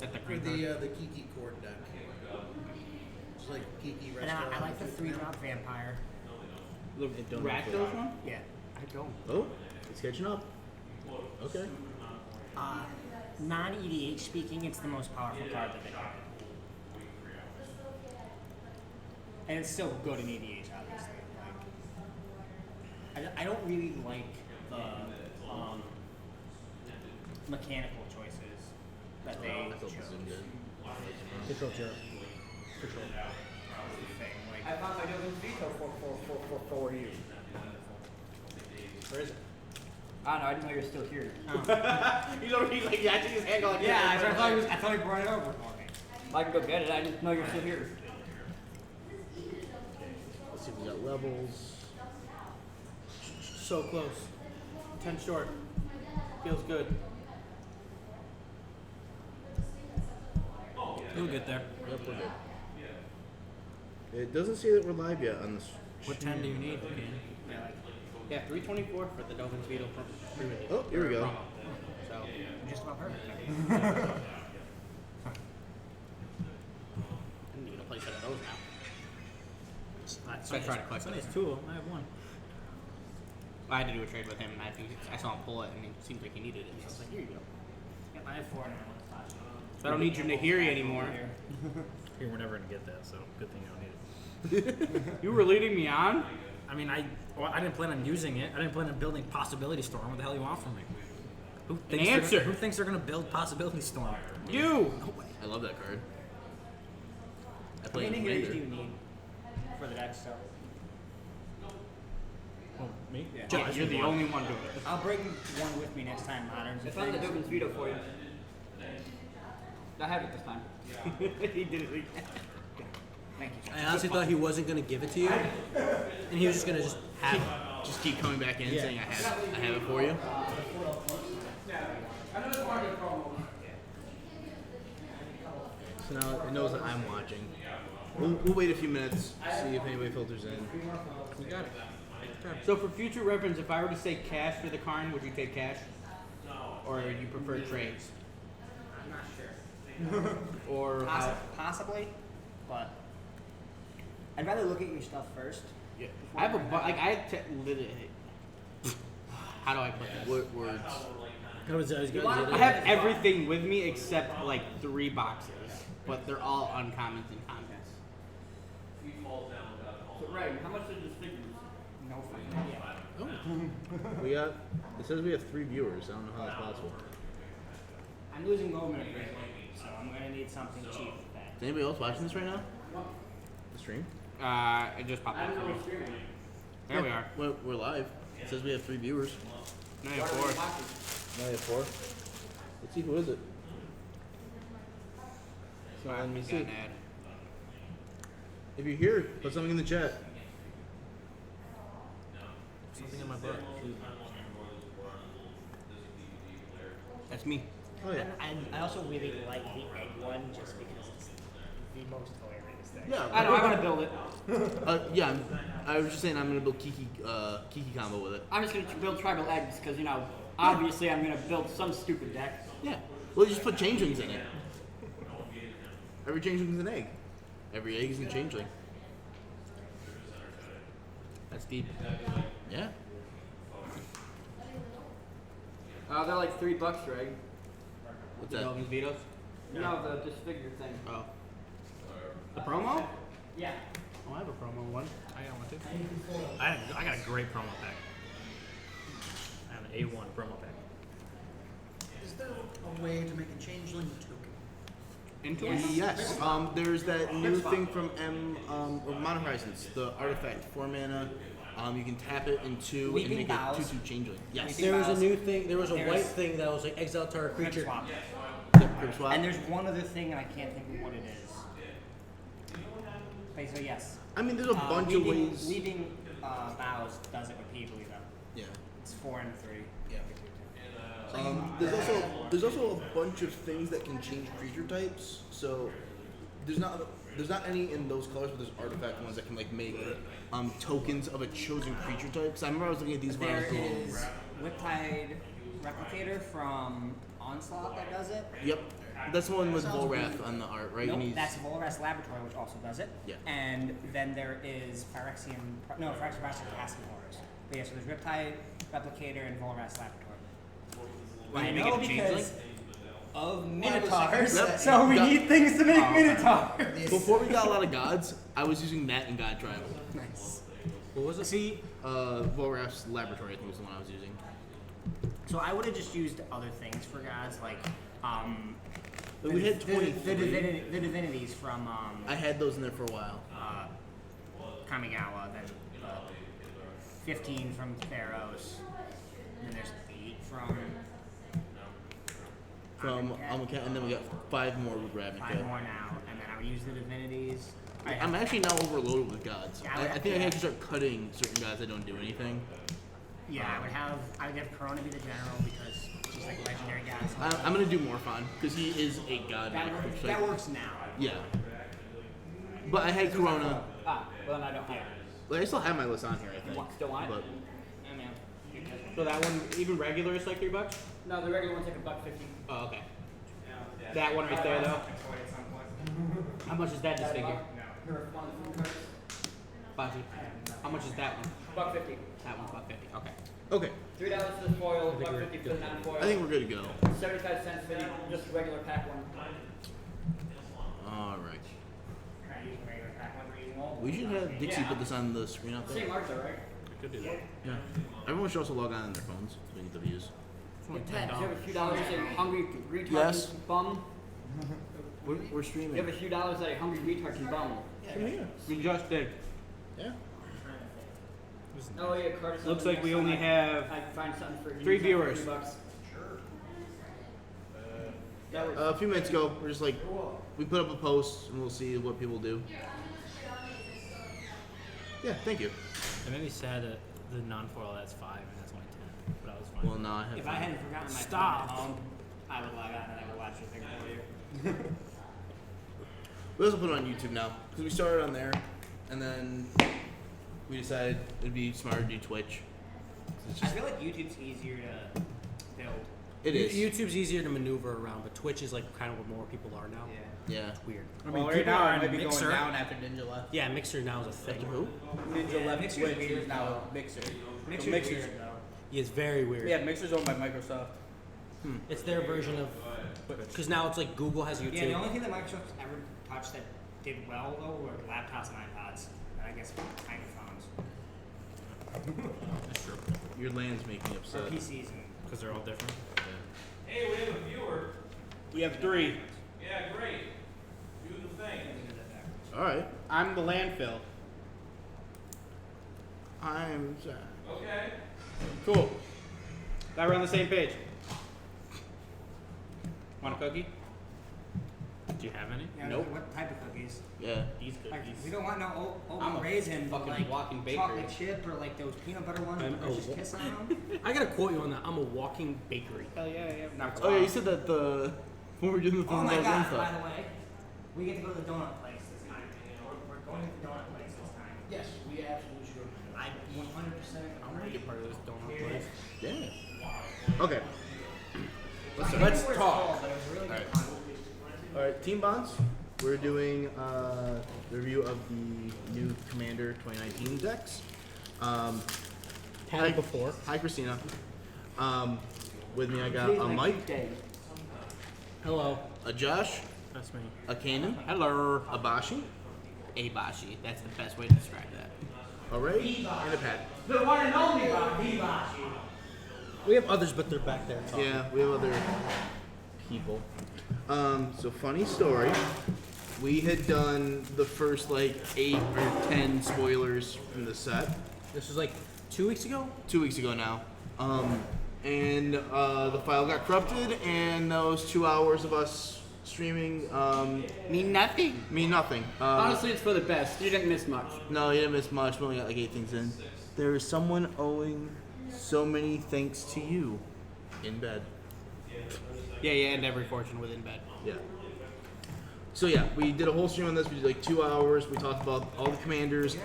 At the For green the Kiki Court deck. It's like Kiki And Restaurant. I like the 3-drop vampire. The Rakdos one? Yeah. I don't. Oh, it's catching up. Okay. Non-EDH speaking, it's the most powerful card that they have. And it's still good in EDH, obviously. Like, I don't really like the mechanical choices that they I thought this chose. was good. Control chair. Control thing. Like, I found my Dovin's Veto for you. Where is it? I don't know, I didn't know you were still here. He's already like yatching his hand going. yeah, I thought he brought it over for me. I can go get it, I didn't know you were still here. Let's see if we got levels. So close. 10 short. Feels good. You'll get there. Yep, we're good. It doesn't say that we're live yet on this. What 10 do you need, Ken? Yeah, 324 for the Dovin's Veto pre-release. Oh, here we go. So, Just about perfect. I didn't even play set of those now. So I try to collect Sonny's 2 of them. I have 1. I had to do a trade with him, and I saw him pull it, and it seemed like he needed it. So I was like, here you go. Yep, I have 4 and I want 5. I don't need your Nahiri anymore. Here, we're never gonna get that, so good thing you don't need it. You were leading me on? I mean, I didn't plan on using it. I didn't plan on building Possibility Storm. What the hell do you want from me? Who answer. Who thinks they're gonna build Possibility Storm? You! I love that card. I How play many in Nahiris do Commander. you need for the deck stuff? Oh, me? Yeah. Yeah, you're the only one doing it. I'll bring one with me next time, Moderns. I found the Dovin's Veto for you. I have it this time. He did it again. Thank you. I honestly thought he wasn't going to give it to you, and he was just going to have it. Just keep coming back in saying I have it for you. So now it knows that I'm watching. We'll wait a few minutes, see if anybody filters in. You got it. So for future reference, if I were to say cash for the Karn, would you take cash? Or you prefer trades? I'm not sure. Or Possibly, but I'd rather look at your stuff first. yeah. I have a like literally. How do I put this? What words? I was gonna I have everything with me except like 3 boxes, but they're all uncommons and commons. So Ray, how much did this figure? No fucking idea. We got. It says we have 3 viewers. I don't know how that's possible. I'm losing moment of great, so I'm gonna need something cheap with that. Is anybody else watching this right now? The stream? It just popped up for me. There we are. We're live. It says we have 3 viewers. Now you have 4. Now we have 4. Let's see who is it. So let me Got see. an ad. If you're here, put something in the chat. something in my book. That's me. Oh yeah. And I also really like the egg one just because it's the most hilarious thing. Yeah. I know. I want to build it. Yeah. I was just saying I'm gonna build Kiki combo with it. I'm just gonna build tribal eggs because obviously I'm gonna build some stupid deck. Yeah. Well, you just put changelings in it. Every changeling is an egg. Every egg is a changeling. That's deep. Yeah. They're like $3 for egg. What's The that? Dovin's Vetoes? No, the disfigure thing. Oh. The promo? Yeah. Oh, I have a promo one. I got one too. I got a great promo pack. I have an A1 promo pack. Is there a way to make a changeling token? Into it? Yes. There's that new thing from or Modern Horizons, the artifact, 4 mana. You can tap it in 2 and Weeping make Vows. it 2/2 changeling. Yes. Weeping There was a Vows. new thing. There was a There's- white thing that was like exile target Crypt creature. swap. Crypt swap. And there's one other thing, and I can't think of what it is. Okay, so yes. I mean, there's a bunch of ways. Leaving Vows does it repeatedly though. Yeah. It's 4 and 3. There's also a bunch of things that can change creature types. So there's not any in those colors, but there's artifact ones that can like make tokens of a chosen creature type. Cause I remember I was looking at these when I There was doing. is Whiptide Replicator from Onslaught that does it. Yep. That's the one with Volrath on the art, right? Nope, And he's- that's Volras Laboratory, which also does it. Yeah. And then there is Phyrexian Casting Horrors. But yeah, so there's Riptide, Replicator, and Volras Laboratory. Why, I you make know it a changeling? because of Well, Minotaurs, Yep. so we Got- need things to make Minotaurs. Before we got a lot of gods, I was using that in God Tribal. Nice. What was it? See, Volrath's Laboratory, I think was the one I was using. so I would have just used other things for gods, like But we had 23. the divinities from I had those in there for a while. Kamigawa, then 15 from Theros, and then there's 8 from From Amonkhet, and then we got 5 more with 5 Ravnica. more now, and then I would use the divinities. I'm actually now overloaded with gods. Yeah, I think I have to start cutting certain gods that don't do anything. I would have Corona be the general because she's like a legendary god. So I'm gonna do Morphon because he is a god. that works now. Yeah. But I had Corona. Ah, well then I don't. Yeah. Like, I still have my list on here, I think. Still want it? But I mean, So that one, even regular, is like $3? no, the regular one's like $1.50. Oh, okay. That one right there, though. How much is that disfigure? Baji. How much is that one? $1.50. That one's $1.50. Okay. okay, $3 for the foil, $1.50 for the non-foil. I think we're good to go. 75 cents for the just regular pack one. All right. Try using regular pack ones, we're using all. We should have Dixie put this on the screen out there. Same art though, right? I could do that. Yeah. Everyone should also log on on their phones so we get the views. It's only Pat, do you have a $10. few dollars that a hungry retard Yes. can bum? We're streaming. You have a few dollars that a hungry retard can bum? Come here. We just did. Yeah. Oh yeah, Curtis. Looks like we only have I find something for 3 viewers. $3. That works. A few minutes ago, we're just like, we put up a post and we'll see what people do. Yeah, thank you. It made me sad that the non-foil that's 5 and that's only 10, but I was fine. Well, no, I have. If I hadn't forgotten my Stop. phone at home, I would log on and I would watch your thing for you. We also put it on YouTube now because we started on there, and then we decided it'd be smarter to do Twitch. It's I just, feel like YouTube's easier to build. it is. YouTube's easier to maneuver around, but Twitch is like kind of what more people are now. Yeah. It's weird. I mean, right people now are it might be Mixer. going down after Ninja left. Yeah, Mixer now is a thing. After who? Ninja Yeah, left Mixer's Twitch, weird he's now though. Mixer. Mixer's Mixer's- weird though. Yeah, it's very weird. Yeah, Mixer's owned by Microsoft. It's their version of, because now it's like Google has YouTube. Yeah, the only thing that Microsoft's ever touched that did well though were laptops and iPods, and I guess tiny phones That's true. Your land's making me or upset. PCs and. Because they're all different. Hey, we have a viewer. We have 3. Yeah, great. Do the thing. All right. I'm the landfill. I'm sad. Okay. Cool. Glad we're on the same page. Want a cookie? Do you have any? Yeah, Nope. What type of cookies? Yeah. These Like, cookies. we don't want no I'm a oat raisin, but fucking like walking bakery. chocolate chip or like those peanut butter ones I'm with a just wa- kiss on them. I gotta quote you on that. I'm a walking bakery. Hell yeah. Not Oh yeah, you said that when we were doing the Oh phone my calls and god! stuff. By the way, we get to go to the donut place this time. We're going to the donut place this time. Yes, we absolutely should. I 100%. I'm gonna get part of this donut place. Yeah. Okay. Let's start. Let's Where it's talk. called, but it was really good fun. All right, Team Bonds. We're doing the review of the new Commander 2019 decks. Had it before. Hi, Christina. With me, I got a Mike, Hello. a Josh, That's me. a Kanan, Hello. a Bashi, Abashi. That's the best way to describe that. a Ray, and a Pat. The one and only Hibachi. We have others, but they're back there. talking. Yeah, we have other people. So funny story. We had done the first like 8 or 10 spoilers from the set This was like 2 weeks ago. 2 weeks ago now. And the file got corrupted, and those 2 hours of us streaming Mean nothing. mean nothing. Honestly, it's for the best. You didn't miss much. No, you didn't miss much. We only got like 8 things in. There is someone owing so many thanks to you in bed. Yeah, you end every fortune within bed. Yeah. So yeah, we did a whole stream on this. We did like 2 hours. We talked about all the commanders,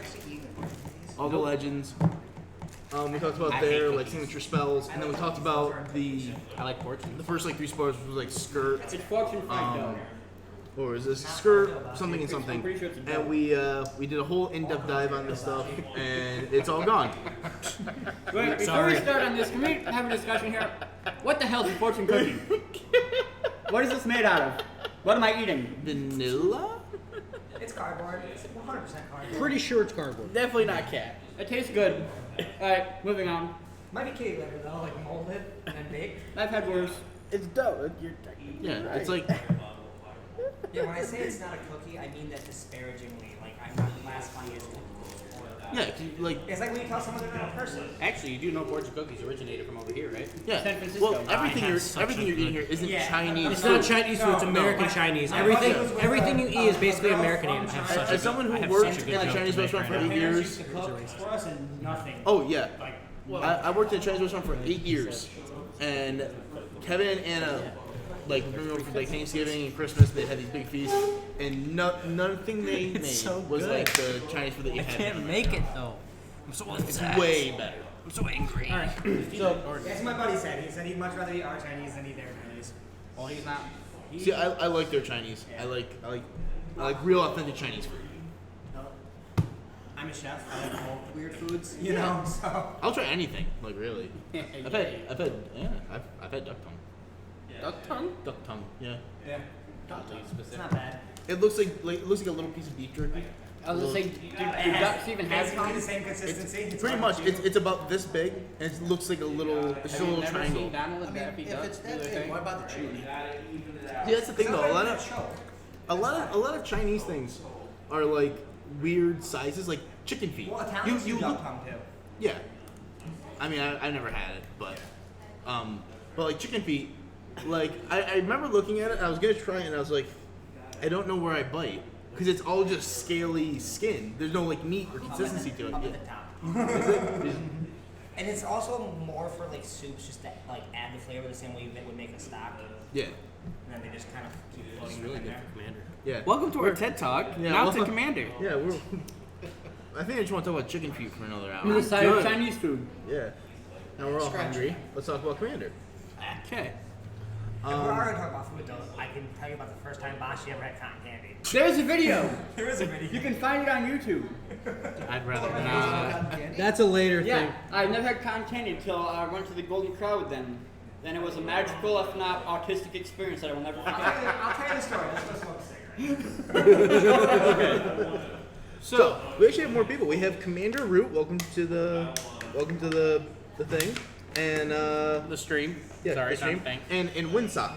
all the legends. We talked about I hate their like cookies. signature spells, and then we talked about the I like fortune. first like 3 spells was like skirt. It's fortune fried dough. Or is this skirt something and something? I'm pretty sure it's a dough. And we did a whole in-depth dive on this stuff, and it's all gone. Wait, before we start on this, can we have a discussion here? What the hell is a fortune cookie? What is this made out of? What am I eating? Vanilla? It's cardboard. It's 100% cardboard. Pretty sure it's cardboard. Definitely not cat. It tastes good. Alright, moving on. Might be kitty litter though, like molded and then baked. I've had worse. It's dough. Yeah, it's like Yeah, when I say it's not a cookie, I mean that disparagingly. Like I'm not classifying it as cookie. yeah, like It's like when you tell someone they're not a person. Actually, you do know fortune cookies originated from over here, right? yeah. San Francisco. Well, everything you're eating here isn't Yeah. Chinese. It's not food. Chinese food, it's American Chinese. Everything you eat is basically American. As someone who have worked such a in good a joke Chinese to make restaurant for right 8 now. years. To cook for us and nothing. Oh yeah, Like I worked in a Chinese restaurant for 8 years, and Kevin and Anna like bring me over for like Thanksgiving and Christmas. They had these big feasts, and nothing they made so was good. like the Chinese food that you I had. can't make it though. I'm so It's upset. way better. I'm so angry. So, that's what my buddy said. He said he'd much rather eat our Chinese than eat their Chinese. well, he's not. See, I like their Chinese. I like real authentic Chinese food. I'm a chef. I like all weird foods, you know. So I'll try anything. Like really. I've had duck tongue. Duck tongue? Duck tongue. Yeah. yeah, Oddly it's specific. not bad. It looks like it looks like a little piece of beef jerky. I was gonna say, do It ducks even have basically the tongues? same consistency. It's Pretty much, it's about this big, and it looks like a little, it's just a Have you little never triangle. seen Donald I and mean, Daffy if Duck it's do that their big, thing? why bother chewing? Yeah, that's the thing though. A lot of Chinese things are like weird sizes, like chicken feet. Well, Italians do duck look- tongue too. Yeah. I mean, I never had it, but like chicken feet, like I remember looking at it. And I was gonna try it, and I was like, I don't know where I bite because it's all just scaly skin. There's no like meat or consistency to it. Up Yeah. at the top. And it's also more for like soups, just to like add the flavor the same way you would make a stock, Yeah. and then they just kind of keep floating Really in good there. for Commander. Yeah. Welcome to our TED Talk. Yeah, now well- to Commander. Yeah, we're. I think I just want to talk about chicken feet for another I'm hour. excited Good. Chinese food. Yeah. Now we're all Scratch. hungry. Let's talk about Commander. Okay. If we're already talking about food though, I can tell you about the first time Bashi ever had cotton candy. There's a video. There is a video. You can find it on YouTube. I'd rather That's a later Yeah, thing. I never had cotton candy until I went to the Golden Crow then. Then it was a magical, if not autistic experience that I will never forget. I'll tell you the story. Let's go smoke a cigarette. So we actually have more people. We have Commander Root. Welcome to the thing, and The stream. yeah, Sorry, the stream. not thing. And Windsock.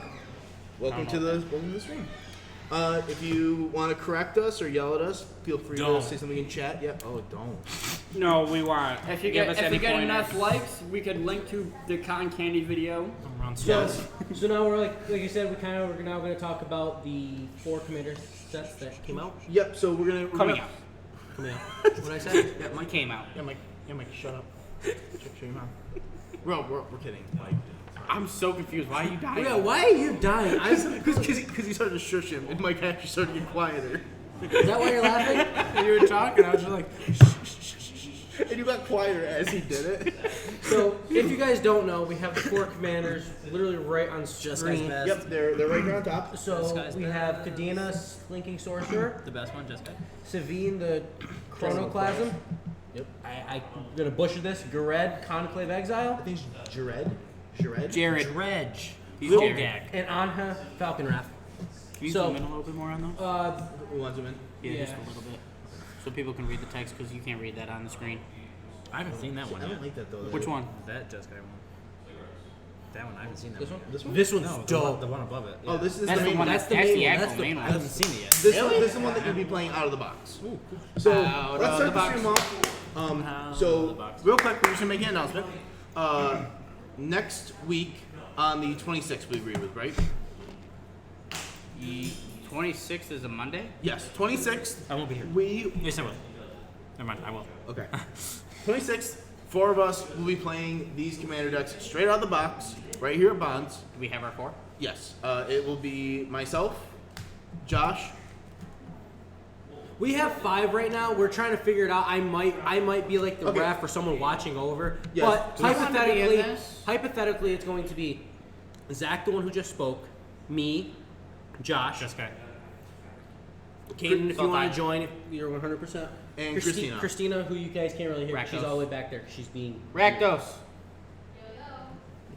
Welcome to the stream. If you want to correct us or yell at us, feel free to Don't. say something in chat. Yeah. Oh, don't. No, we want. If you Give get us if any we get pointers. enough likes, we could link to the cotton candy video. So now we're like you said, we're now going to talk about the 4 Commander sets that came out. Yep. So we're gonna Coming out. Coming out. What I said? Yeah, mine came out. Yeah, Mike. Shut up. Shut your mouth. We're kidding. Like, I'm so confused. Why are you dying? Yeah, why are you dying? because he started to shush him, and Mike actually started to get quieter. Is that why you're laughing? And you were talking. I was just like, And you got quieter as he did it. So, if you guys don't know, we have the 4 Commanders literally right on screen. Yep, they're right here on top. So we have Kadena, Slinking Sorcerer, The best one, Jessica. Savine, the Chronoclasm. Yep. I'm gonna butcher this. Gared, Conclave Exile, I think it's Jared. Jared. Dredge. He's Little Jared. gag. and Anha, Falcon Wrath. Can you So- zoom in a little bit more on those? We want to in. Yeah, just yeah. a little bit, so people can read the text because you can't read that on the screen. I haven't seen that one I yet. don't like that though. Which one? That Jessica one. That one, I haven't seen that This one? This one? This one's No, dope. the one above it. Oh, this is That's the the main one. one. That's the the main one. actual That's the- main I one. haven't seen it yet. This is the one that you'll be playing out of the box. So Out let's of the start the stream off. So real quick, we're just gonna make an announcement. Next week on the 26th, we agree with, right? The 26th is a Monday. Yes, 26th. I won't be here. We Yes, I will. Never mind, I will. okay. 26th, 4 of us will be playing these commander decks straight out of the box, right here at Bonds. Do we have our 4? Yes, it will be myself, Josh, We have 5 right now. We're trying to figure it out. I might be like the Okay. ref or someone watching over. Yes. But Do you want to be in this? hypothetically, it's going to be Zach, the one who just spoke, me, Josh, Jessica. Caden, if you want Sultai. to join, if you're 100%. And Christina. Christina, who you guys can't really hear. She's Rakdos. all the way back there. She's being Rakdos.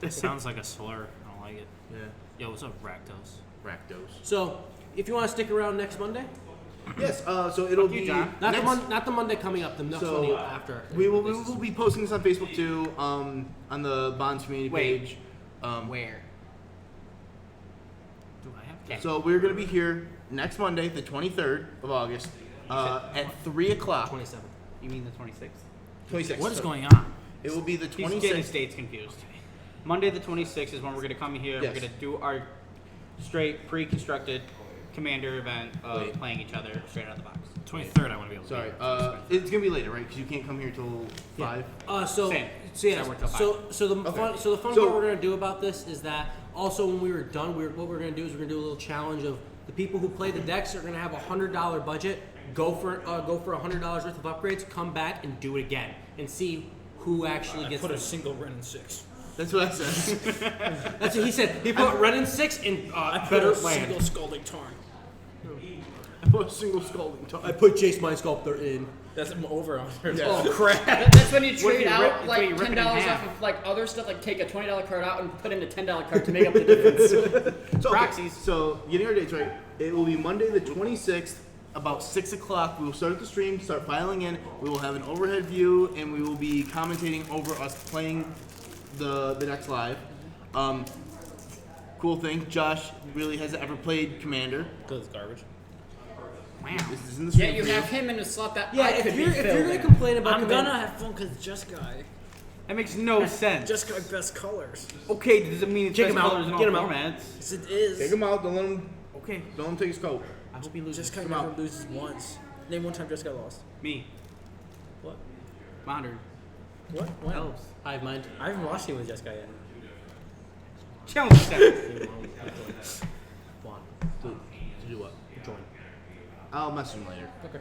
It sounds like a slur. I don't like it. Yeah. Yo, what's up, Rakdos? Rakdos. So, if you want to stick around next Monday, Yes. So it'll be not next, not the Monday coming up, the next So, one after. we will be posting this on Facebook too. On the Bonds community Wait. page. Where? Do I have to? So we're gonna be here next Monday, the 23rd of August, at 3 o'clock. 27. You mean the 26th? 26th. What is going on? It will be the He's getting his 26th. dates confused. Monday the 26th is when we're going to come here. Yes. We're going to do our straight pre-constructed commander event of Wait. playing each other straight out of the box. 23rd, I want to be able to. Sorry. be It's gonna be later, right? Because you can't come here till 5. So Same. so yeah, So we're till so the Okay. fun So- part we're gonna do about this is that also when we were done, what we're gonna do is we're gonna do a little challenge of the people who play the decks are gonna have a $100 budget, go for $100 worth of upgrades, come back and do it again and see who actually gets put a the single Ren in 6. That's what I said. That's what he said. He put Ren in 6 and better land. Scalding Tarn. I put a single scalding I put Jace Mind Sculptor in. That's over on there. Yeah. Oh crap! That's when you What if trade you out rip- what like if you rip it in $10 half? off of like other stuff, like take a $20 card out and put in a $10 card to make up the difference. So, okay, Proxies. so getting our dates right, it will be Monday the 26th, about 6 o'clock. We will start the stream, start filing in. We will have an overhead view, and we will be commentating over us playing the decks live. Cool thing, Josh really hasn't ever played Commander. Because it's garbage. Wow. This is in the Yeah, stream you for have him in a slot that Yeah, I if could you're be if you're filled gonna in. complain about I'm Commander- gonna have fun because Just Guy. That makes no sense. Just Guy best colors. Okay, does it mean it's Check best him out. colors in all Get him out. formats? Yes, it is. Take him out, don't let him, Okay. don't let him take his coat. I hope he loses. Just Guy Come never out. loses once. Name one time Just Guy lost. Me. What? Modern. What? When? Elves. Hive mind. I haven't watched it with Just Guy yet. Challenge that. Juan. To do what? Join. I'll message him later. Okay.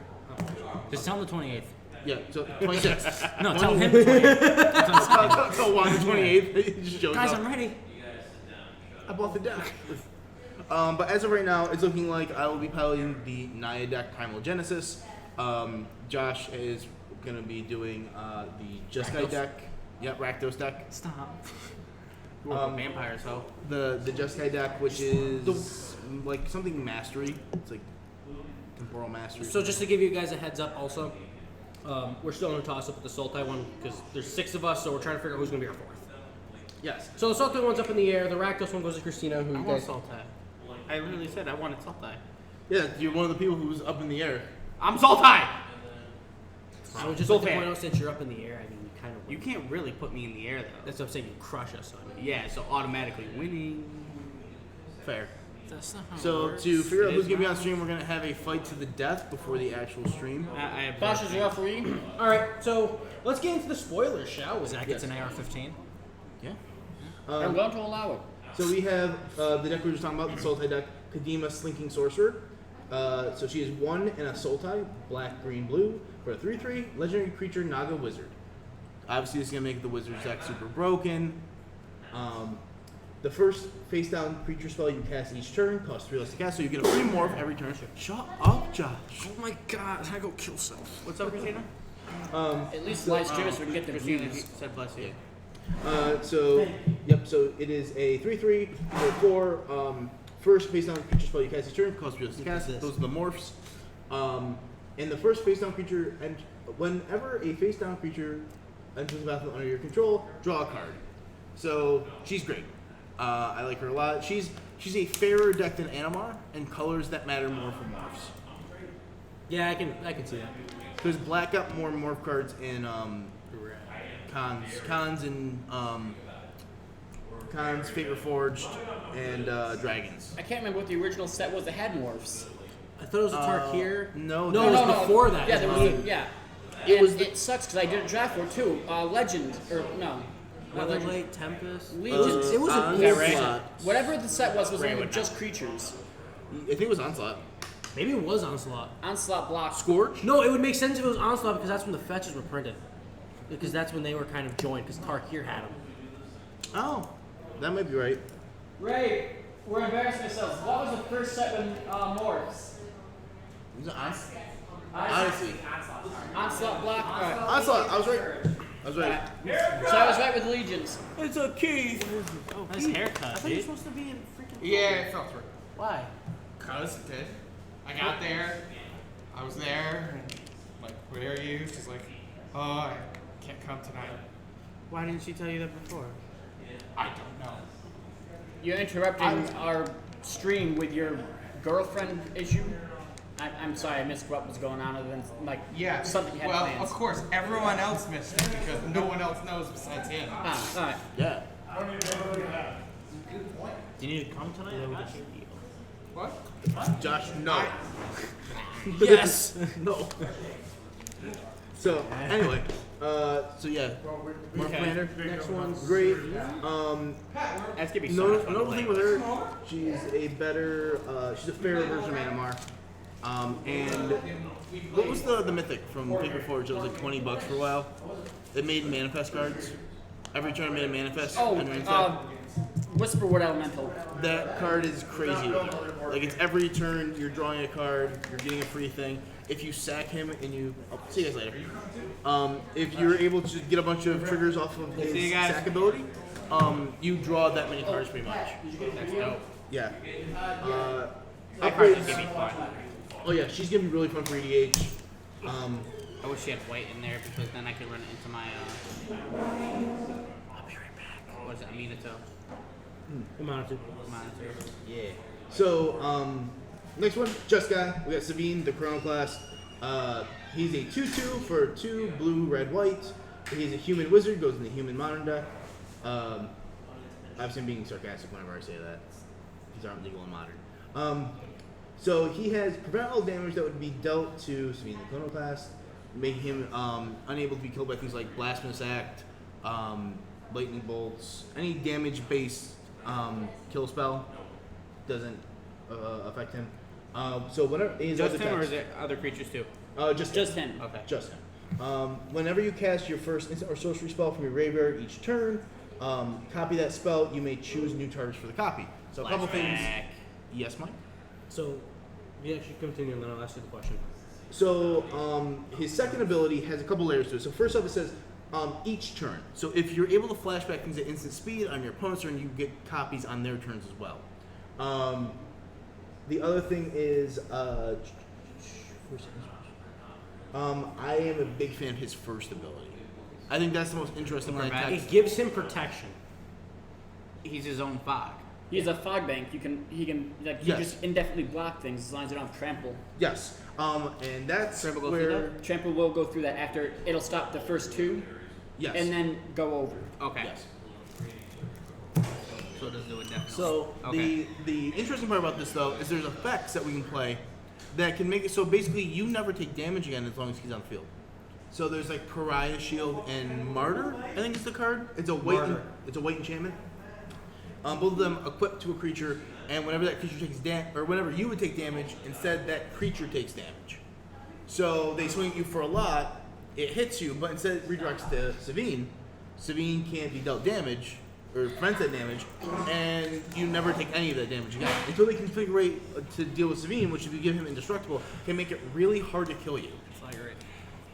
Just tell him the 28th. Yeah, so 26th. No, tell him the 28th. Tell Juan the 28th. He just shows Guys, up. I'm ready. I bought the deck. But as of right now, it's looking like I will be piloting the Naya deck Primal Genesis. Josh is going to be doing the Jeskai Rakdos? deck. Yep, Rakdos deck. Stop. Vampires, though. The Jeskai deck, which is like something mastery. It's like temporal mastery. So just to give you guys a heads up, also, we're still in a toss up with the Sultai one because there's 6 of us, so we're trying to figure out who's gonna be our 4th. yes. So the Sultai one's up in the air. The Rakdos one goes to Christina, who I you want guys. Sultai. I literally said I wanted Sultai. Yeah, you're one of the people who's up in the air. I'm Sultai! I would just like to Sultai. point out, since you're up in the air, I mean, you kind of. You can't really put me in the air though. That's what I'm saying. You crush us. So I mean, Yeah, so automatically winning. Fair. That's not how So it works. to figure out It who's is gonna be not. on stream, we're gonna have a fight to the death before the actual stream. I have Bosch is the referee. All right, so let's get into the spoilers, shall we? Zach gets an AR-15. Yeah. I'm going to allow it. So we have the deck we were just talking about, the Sultai deck, Kadima Slinking Sorcerer. So she is 1 and a Sultai, black, green, blue, for a 3/3 legendary creature Naga Wizard. Obviously, this is gonna make the Wizard's deck super broken. The first face down creature spell you cast each turn costs 3 less to cast, so you get a free morph every turn. Shut up, Josh. Oh my god, I go kill self. What's up, Christina? At least live stream so we can get the Christina views. said bless you. So it is a 3/3 for 4. First face down creature spell you cast each turn costs 3 less to cast. Those are the morphs. And the first face down creature, and whenever a face down creature enters the battlefield under your control, draw a card. So she's great. I like her a lot. She's a fairer deck than Animar, and colors that matter more for morphs. Yeah, I can see that. Because black got more morph cards in cons and cons, Fate Reforged, and dragons. I can't remember what the original set was that had morphs. I thought it was a Tarkir. No, No, it was before that. Yeah, It there was was the- yeah. It And was it sucks because I did a draft for it too. Legend or no, not Legend. Weatherlight, Tempest. Legions. It was an Onslaught. old set. Whatever the set was Ray only would just creatures. I think it was Onslaught. Maybe it was Onslaught. Onslaught block. Scorch? No, it would make sense if it was Onslaught because that's when the fetches were printed. Because that's when they were kind of joined. Because Tarkir had them. Oh, that might be right. Ray, we're embarrassing ourselves. What was the first set with morphs? Was it Odyssey? Onslaught block. All right. Onslaught. I was right. I was right. So I was right with legions. It's a key. Oh, Nice haircut, I thought you were dude. supposed to be in freaking. Yeah, it fell through. Why? Cause it did. I got there. I was there. And like, where are you? She's like, oh, I can't come tonight. Why didn't she tell you that before? I don't know. You're interrupting our stream with your girlfriend issue. I'm sorry, I missed what was going on other than like Yeah. something you had well, plans. of course, everyone else missed it because no one else knows besides him. Ah, all right. Yeah. Do you need to come tonight? What? Josh, no. Yes. No. So anyway, so yeah, Mark Commander. Next one's Great. That's gonna be so No, much fun to another play thing with her, she's a better, she's a fairer version of Animar. And what was the mythic from Paper Forge? It was like $20 for a while. It made manifest cards. Every turn it made a manifest. Oh, on your inside. Whisperwood Elemental. That card is crazy. Like it's every turn you're drawing a card, you're getting a free thing. If you sack him and you, I'll see you guys later. If you're able to get a bunch of triggers off of his See you guys. sack ability, you draw that many cards pretty much. That's dope. Yeah. That card is Upgrades. gonna be fun. Oh yeah, she's gonna be really fun for EDH. I wish she had white in there because then I could run it into my. I'll be right back. What is it? Aminato. Monitor. Monitor. Yeah. So, next one, Just Guy. We got Savine, the Chrono class. He's a 2/2 for 2 blue, red, white. He's a human wizard, goes in the human modern deck. Obviously, I'm being sarcastic whenever I say that. These aren't legal and modern. So he has prevent all damage that would be dealt to Savine, the Chrono class, making him unable to be killed by things like Blasphemous Act, lightning bolts, any damage-based kill spell doesn't affect him. So whenever his Just other him, or attacks- is it other creatures too? just him. Okay. Just him. Whenever you cast your first instant or sorcery spell from your graveyard each turn, copy that spell. You may choose new targets for the copy. So a couple things. Flashback. Yes, Mike. So, you actually continue and then I'll ask you the question. So his second ability has a couple layers to it. So first off, it says each turn. So if you're able to flashback things at instant speed on your opponent's turn, you get copies on their turns as well. The other thing is, I am a big fan of his first ability. I think that's the most interesting one. It gives him protection. He's his own fog. He's a fog bank. He can like Yes. just indefinitely block things as long as you don't have trample. Yes, and that's Trample go through where Trample will go through that after it'll stop the first two yes, and then go over. Okay. yes. So it does do it definitely. So Okay. the interesting part about this though is there's effects that we can play that can make it so basically you never take damage again as long as he's on the field. So there's like Pariah Shield and Martyr, I think is the card. It's a white it's a white enchantment. Both of them equipped to a creature, and whenever that creature takes or whenever you would take damage, instead that creature takes damage. So they swing at you for a lot, it hits you, but instead it redirects to Savine. Savine can't be dealt damage, or prevents that damage, and you never take any of that damage again. Until they configure to deal with Savine, which if you give him indestructible, can make it really hard to kill you.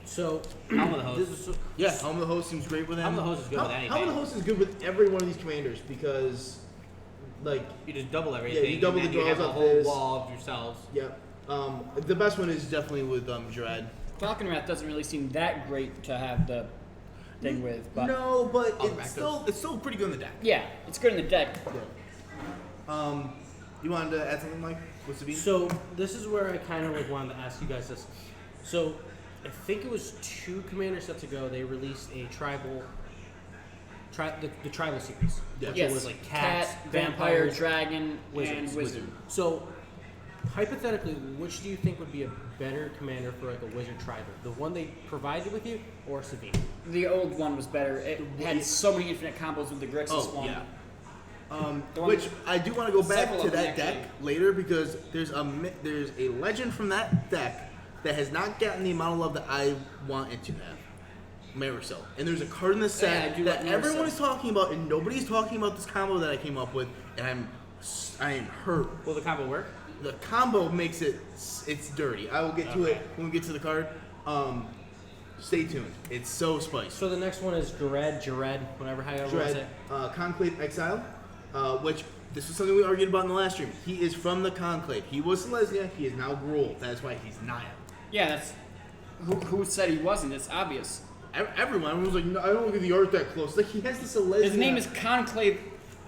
So, Helm of the Host. this is- Yeah, Helm of the Host seems great with him. Helm of the Host is good with Helm of anything. the Host is good with every one of these commanders because, like, You just double everything. you double and the then you have draws a off whole this. wall of yourselves. yep. The best one is definitely with Jarad. Falconwrath doesn't really seem that great to have the thing with, but No, but Oh, it's still pretty good in the deck. yeah, it's good in the deck. You wanted to add something, Mike? With Sabine? So this is where I kind of like wanted to ask you guys this. So I think it was 2 commander sets ago they released a tribal, the tribal series. Yeah. Which Yes, was like cats, cat, vampire, vampires, dragon, wizards. and wizard. So hypothetically, which do you think would be a better commander for like a wizard tribal? The one they provided with you, or Savine? The old one was better. It had so many infinite combos with the Grixis one. yeah. The one- Which I do want to go back Several to of them, that deck actually. later because there's a legend from that deck that has not gotten the amount of love that I want it to have. Marisol. And there's a card in the set Yeah, I do that like everyone Marisol. is talking about, and nobody's talking about this combo that I came up with, and I am hurt. Will the combo work? The combo makes it's dirty. I will get to it when we get to the card. Stay tuned. It's so spicy. So the next one is Jared, whatever how you want to say. Dread, Conclave Exile, which this is something we argued about in the last stream. He is from the Conclave. He was Selesnya. He is now Gruul. That's why he's Naya. Yeah, that's who said he wasn't. It's obvious. Everyone was like, no, I don't look at the art that close. Like he has the Selesnya. His name is Conclave.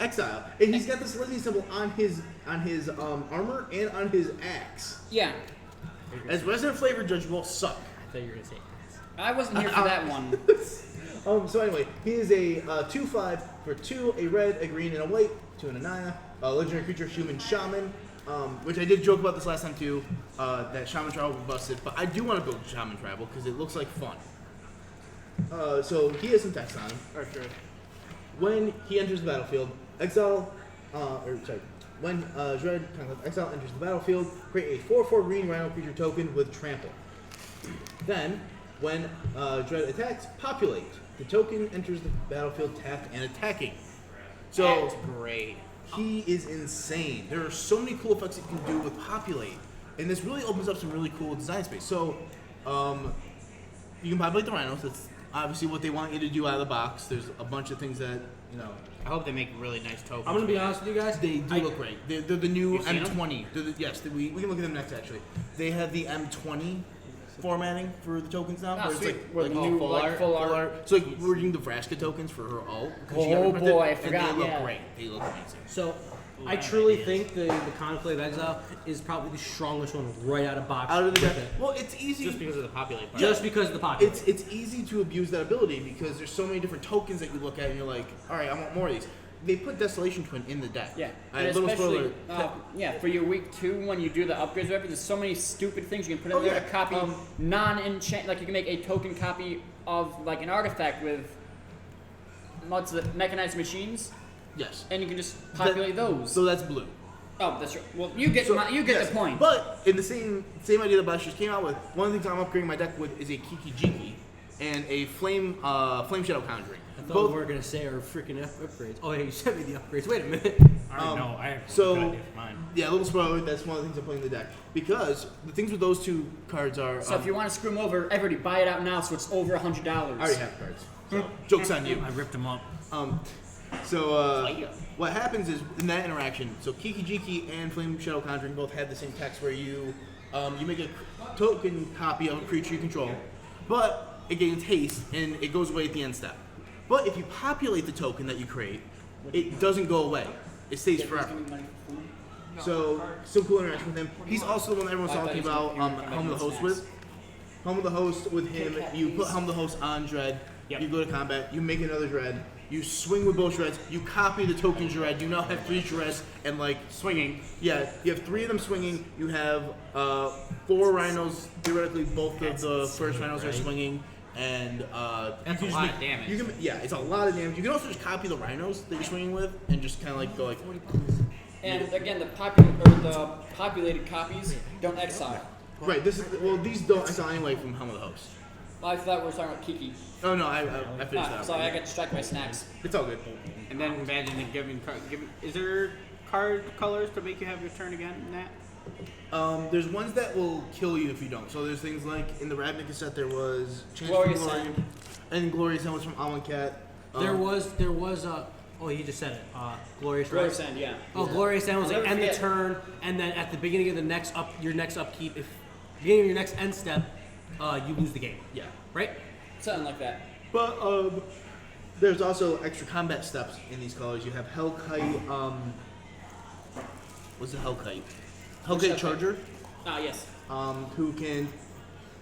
Exile, and he's got the Selesnya symbol on his armor and on his axe. Yeah, As Resident Flavor Judge, you all suck. I thought you were gonna say. I wasn't here for that one. So anyway, he is a 2/5 for 2, a red, a green, and a white, 2 and a Naya. Legendary creature, human shaman, which I did joke about this last time too. That shaman tribal was busted, but I do want to build shaman tribal because it looks like fun. So he has some text on him. Or sure. When he enters the battlefield, when Dread Exile enters the battlefield, create a 4/4 green rhino creature token with trample. Then, when Dread attacks, populate. The token enters the battlefield tapped and attacking. So That's great. he is insane. There are so many cool effects you can do with populate, and this really opens up some really cool design space. So you can populate the rhinos. That's obviously what they want you to do out of the box. There's a bunch of things that I hope they make really nice tokens. I'm gonna be honest with you guys. they do look great. They're the new You've seen M20. Yes, we can look at them next actually. They have the M20 formatting for the tokens now. Ah, where it's sweet. like, With like new, full like, art, full art. So like we're using the Vraska tokens for her alt. 'cause she got Oh, reprinted, boy, I and forgot, they look yeah. great. They look amazing. So I truly think the Conclave Exile is probably the strongest one right out of box. Out of the with deck. it. Well, it's easy. Just because of the populate part. Just because of the popular. It's easy to abuse that ability because there's so many different tokens that you look at and you're like, all right, I want more of these. They put Desolation Twin in the deck. Yeah, I and little especially spoiler. for your week 2 when you do the upgrades. Whatever, there's so many stupid things you can put in Oh, there yeah. to copy non-enchant. Like you can make a token copy of like an artifact with what's the mechanized machines, Yes. and you can just populate those. So that's blue. Oh, that's right. Well, you get Yes, the point. But in the same idea that Blast just came out with, one of the things I'm upgrading my deck with is a Kiki Jiki and a Flame Shadow Conjuring. I thought Both we were gonna say our freaking upgrades. Oh yeah, you sent me the upgrades. Wait a minute. I already know. I have so- a good idea for mine. yeah, a little spoiler. That's one of the things I'm putting in the deck because the things with those two cards are. So if you want to screw them over, everybody buy it out now, so it's over $100. I already have cards. So joke's on you. I ripped them up. What happens is in that interaction, so Kiki Jiki and Flame Shadow Conjuring both have the same text where you make a token copy of a creature you control, but it gains haste and it goes away at the end step. But if you populate the token that you create, it doesn't go away. It stays forever. So some cool interaction with him. He's also the one everyone's I thought talking he was about gonna be Helm of the Host with. Helm of the Host with him, you put Helm of the Host on Dread, Yep. you go to combat, you make another Dread, you swing with both Dreads, you copy the token Dread, you now have 3 Dreads, and like, Swinging. yeah, you have 3 of them swinging, you have 4 Rhinos, theoretically both of the first Rhinos are swinging, and That's you a can lot just of damage. You can, yeah, it's a lot of damage. You can also just copy the Rhinos that you're swinging with, and just kind of like go like, And again, the populated copies don't exile. right, this is, well, these don't exile anyway from Helm of the Host. Well, I thought we were talking about Kiki. Oh no, I finished that. Sorry, I got distracted by snacks. It's all good. And then imagine them giving. Is there card colors to make you have your turn again, Nat? There's ones that will kill you if you don't. So there's things like in the Ravnica set there was Chance Glorious for Glory, Sand. and Glorious Sand was from Alan Cat. There was oh you just said it. Glorious Glorious Rise. Sand, yeah. Oh, Glorious Sand was I'll like never end the forget. turn, and then at the beginning of the next upkeep, if beginning of your next end step, you lose the game. Yeah. Right? Something like that. But there's also extra combat steps in these colors. You have Hellkite. What's the Hellkite? Hellkite Hellkite? Charger. Ah, yes. Who can,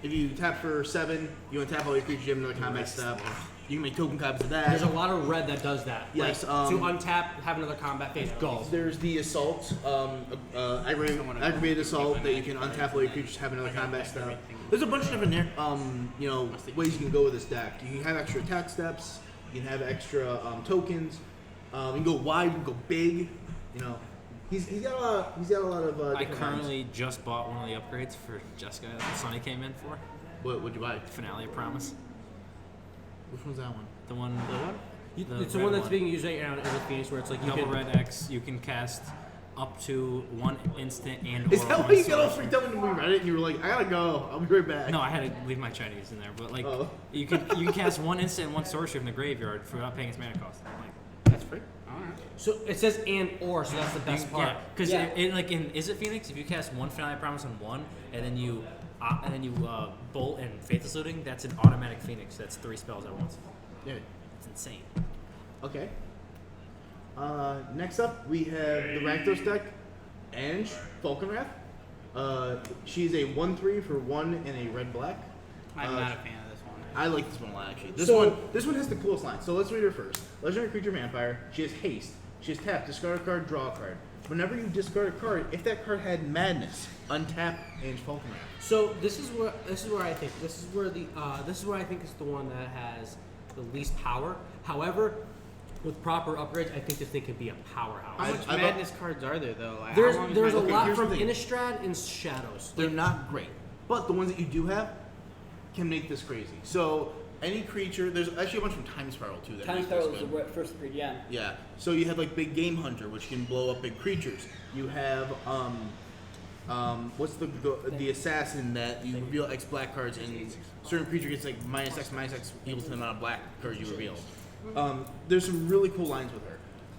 if you tap for 7, you untap all your creatures. You have another combat step. You can make token copies of that. There's a lot of red that does that. Yes, Like, to untap, have another combat phase, go. There's the assault, aggravated assault that you can untap all your creatures, have another combat step. There's a bunch of different, ways you can go with this deck. You can have extra attack steps. You can have extra tokens. You can go wide, you can go big. You know, he's got a lot. He's got a lot of. I different currently just bought one of the upgrades for Jessica that Sonny came in for. What'd you buy? Finale of Promise. Which one's that one? The one. It's the red one that's being used right now in the Phoenix, where it's like you Double can. red X. You can cast up to 1 instant and. Is or that one why you got all sorcery. freaked out when we read it and you were like, I gotta go. I'll be right back. No, I had to leave my Chinese in there, but like Oh. you can cast 1 instant and 1 sorcery from the graveyard without paying its mana cost. I'm like, That's free. All right. So it says and or, so that's the best part. yeah, because Yeah. it like in Is It Phoenix? If you cast 1 Finale Promise on 1, and then you bolt and Faithless Looting, that's an automatic Phoenix. That's 3 spells at once. Yeah. It's insane. Okay. Next up, we have the Rakdos deck, Ange Falconwrath. She's a 1/3 for 1 and a red-black. I'm not a fan of this one. I like this one a lot, actually. This So- one has the coolest line. So let's read her first. Legendary creature vampire. She has haste. She has tap. Discard a card. Draw a card. Whenever you discard a card, if that card had madness, untap Ange Falconwrath. So this is where I think this is where I think is the one that has the least power. However, with proper upgrades, I think this thing can be a powerhouse. How much I've- madness cards are there though? Like, There's how long is there's a Madness- lot here's from the thing. Innistrad and Shadows. They're not great, but the ones that you do have can make this crazy. So any creature, there's actually a bunch from Time Spiral too. That Time makes this Spiral was good. the first breed, yeah. Yeah. So you have like Big Game Hunter, which can blow up big creatures. You have what's the assassin that you reveal X black cards and certain creature gets like -X equals to the amount of black cards you reveal. There's some really cool lines with her.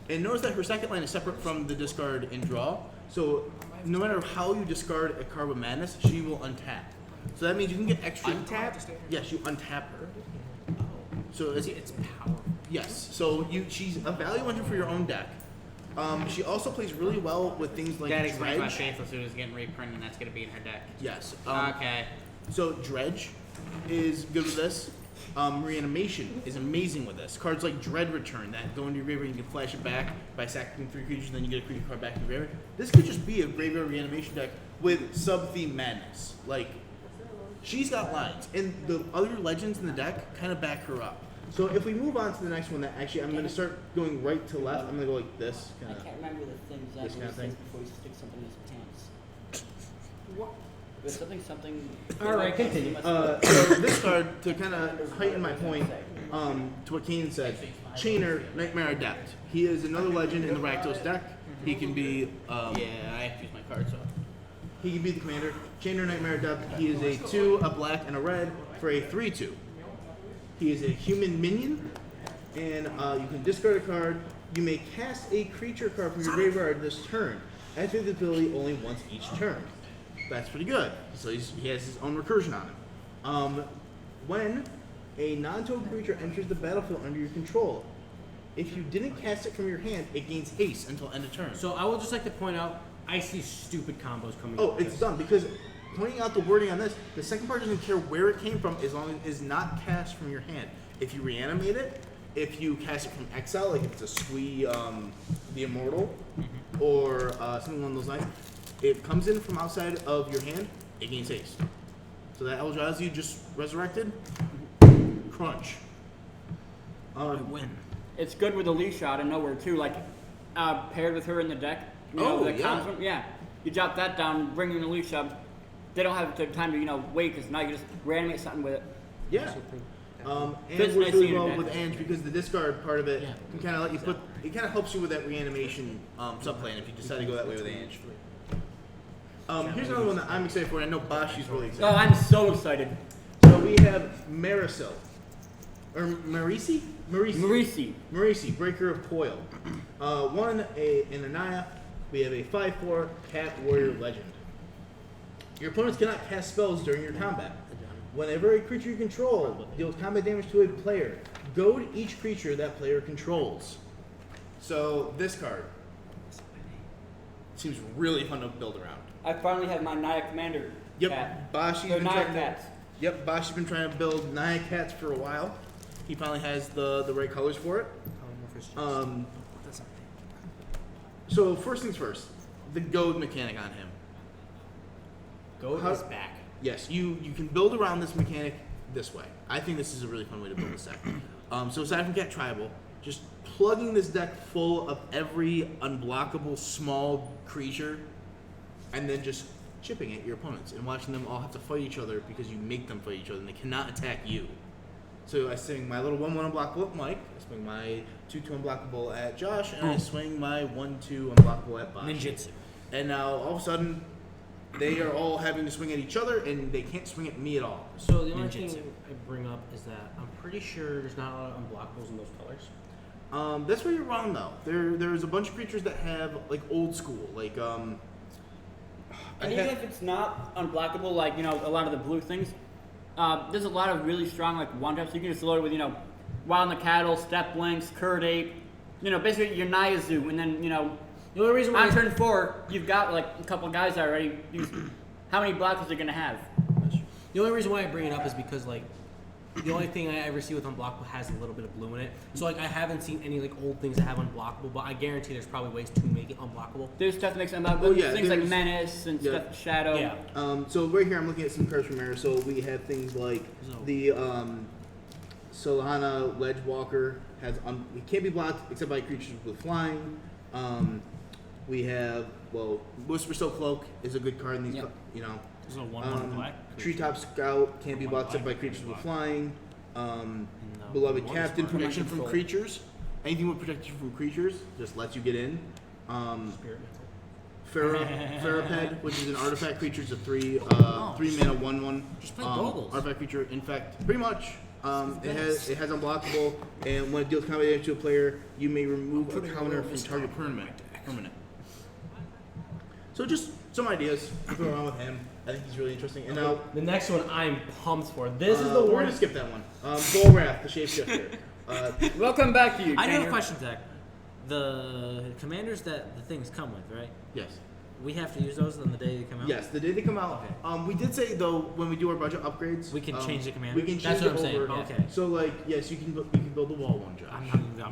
And notice that her second line is separate from the discard and draw. So no matter how you discard a card with madness, she will untap. So that means you can get extra. Untap? Yes, you untap her. So it's powerful. yes. So she's a value hunter for your own deck. She also plays really well with things like That explains why Dredge. Faithless Looting is getting reprinted, and that's gonna be in her deck. Yes. Okay. So Dredge is good with this. Reanimation is amazing with this. Cards like Dread Return that go into your graveyard and you can flash it back by sacking 3 creatures, and then you get a creature card back in the graveyard. This could just be a graveyard reanimation deck with sub-theme madness. Like, she's got lines, and the other legends in the deck kind of back her up. So if we move on to the next one, that actually I'm going to start going right to left. I'm going to go like this. I Kinda. can't remember the things This that kind of thing? before you stick something in his pants. What? There's something. All right, continue. So this card, to kind of heighten my point to what Kane said, Chainer, Nightmare Adept. He is another legend in the Rakdos deck. He can be Yeah, I have to use my card, so. he can be the commander. Chainer, Nightmare Adept. He is a 2, a black, and a red for a 3/2. He is a human minion, and you can discard a card. You may cast a creature card from your graveyard this turn. Activate the ability only once each turn. That's pretty good. So he has his own recursion on him. When a non-token creature enters the battlefield under your control, if you didn't cast it from your hand, it gains haste until end of turn. So I would just like to point out, I see stupid combos coming. Oh, up with it's this. done because pointing out the wording on this, the second part doesn't care where it came from as long as it is not cast from your hand. If you reanimate it, if you cast it from exile, like if it's a Sui, the Immortal, or something along those lines, it comes in from outside of your hand, it gains haste. So that Eldrazi you just resurrected, crunch. Win. It's good with Alicia out of nowhere too, like paired with her in the deck. You know, Oh, the yeah. confident- yeah. You drop that down, bring in Alicia. They don't have the time to wait because now you just reanimate something with it. Yeah. And Fits works nicely really in your well deck. with Ange because the discard part of it can kind of let you put. It kind of helps you with that reanimation subplane if you decide to go that way with Ange. Here's another one that I'm excited for, and I know Bashi's really excited. Oh, I'm so excited. So we have Marisol. Or Marisi? Marisi, Breaker of Toil. In Anaya, we have a 5/4 Cat Warrior Legend. Your opponents cannot cast spells during your combat. Whenever a creature you control deals combat damage to a player, goad each creature that player controls. So this card seems really fun to build around. I finally have my Naya Commander Yep, cat. Bashi's They're been Naya trying to. cats. Yep, Bashi's been trying to build Naya cats for a while. He finally has the right colors for it. So first things first, the goad mechanic on him. Goad How- is back. Yes, you can build around this mechanic this way. I think this is a really fun way to build this deck. So aside from Cat Tribal, just plugging this deck full of every unblockable small creature, and then just chipping at your opponents and watching them all have to fight each other because you make them fight each other and they cannot attack you. So I swing my little 1/1 unblockable at Mike, I swing my 2/2 unblockable at Josh, and I swing my 1/2 unblockable at Bosch. Ninjutsu. And now all of a sudden, they are all having to swing at each other, and they can't swing at me at all. So the only Ninjutsu. thing I bring up is that I'm pretty sure there's not a lot of unblockables in those colors. That's where you're wrong though. There's a bunch of creatures that have like old school, like And even if it's not unblockable, like, you know, a lot of the blue things, there's a lot of really strong, like, one-taps. You can just load it with, you know, Wild in the Cattle, Step Links, Curd Ape, you know, basically your Naya Zoo, and then, you know, The only reason why on turn 4, you've got, like, a couple guys already. How many blockers are you going to have? The only reason why I bring it up is because, like, the only thing I ever see with unblockable has a little bit of blue in it. So, like, I haven't seen any, like, old things that have unblockable, but I guarantee there's probably ways to make it unblockable. There's stuff that makes them unblockable. Oh, yeah, Things like there's- Menace and yeah. stuff, Shadow. Yeah. So right here, I'm looking at some cards from here. So we have things like the Solana Ledgewalker has it can't be blocked except by creatures with flying. We have Whisper Still Cloak is a good card in these. Yep. You know, This is a 1/1 black. Treetop Scout can't be blocked except by creatures with flying. Beloved Captain, protection from creatures. Anything with protection from creatures just lets you get in. Ferroped, which is an artifact creature, it's a 3 mana 1/1. Just play Goggles. Artifact creature. In fact, pretty much. It has unblockable, and when it deals combat damage to a player, you may remove a counter from target permanent. So just some ideas to throw around with him. I think he's really interesting. And now The next one I'm pumped for. This is the we're one. gonna skip that one. Golrath, the shapeshifter. Welcome back to you, I do have a Tanner. question, Zach. The commanders that the things come with, right? Yes. We have to use those on the day they come out? Yes, the day they come out. Okay. We did say though when we do our budget upgrades, We can change the commanders? We can change That's what it I'm saying, over. okay. So like, yes, you can build the wall one, Josh. I'm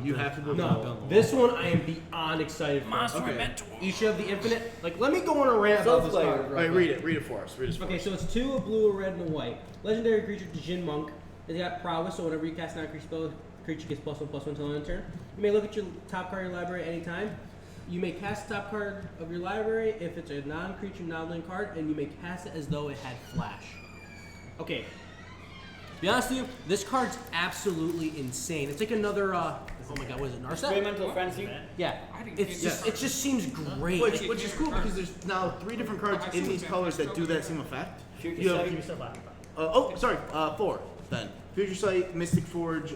You building- have to build I'm the not wall. building the This one I am beyond excited for. Monster Okay. Mentor. Each of the infinite. Like, let me go on a rant about this Soulslayer. card. All right, read it. Read it for us. Read it for Okay, us. so it's 2, a blue, a red, and a white. Legendary creature, Jin Monk. It's got prowess, so whenever you cast a non-creature spell, creature gets +1/+1 until end of turn. You may look at your top card of your library at any time. You may cast the top card of your library if it's a non-creature, non-land card, and you may cast it as though it had flash. Okay. To be honest with you, this card's absolutely insane. It's like another, oh my god, what is it, Narset? Experimental Frenzy. Yeah. It's just, it just seems great. Which is cool because there's now 3 different cards in these colors that do that same effect. Future You have, Sight. 4 then. Future Sight, Mystic Forge,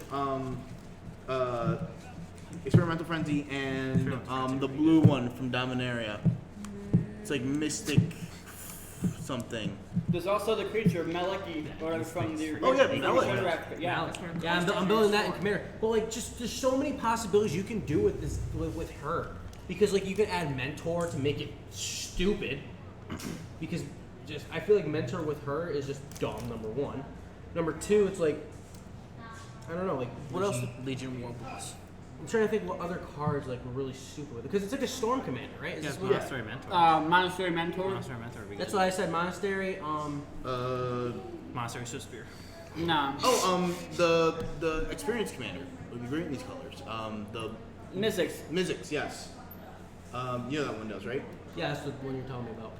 Experimental Frenzy, and the blue one from Dominaria. It's like Mystic something. There's also the creature, Meleki, whatever from the Oh, yeah, original Meleki. Resurrect. Yeah. Yeah, I'm building that in Commander. But like, just there's so many possibilities you can do with this with her, because like you can add Mentor to make it stupid, because just I feel like Mentor with her is just dumb. Number 1, number 2, it's like I don't know, like What else? Legion Warboss. I'm trying to think what other cards like were really super with it, because it's like a Storm Commander, right? Is Yes, this what- Monastery Mentor. Monastery Mentor. Monastery Mentor would be That's good. what I said. Monastery. Monastery Swiftspear. Nah. The Experience Commander would be great in these colors. The Mystics. Mizzix, yes. You know that one does, right? Yeah, that's the one you're telling me about.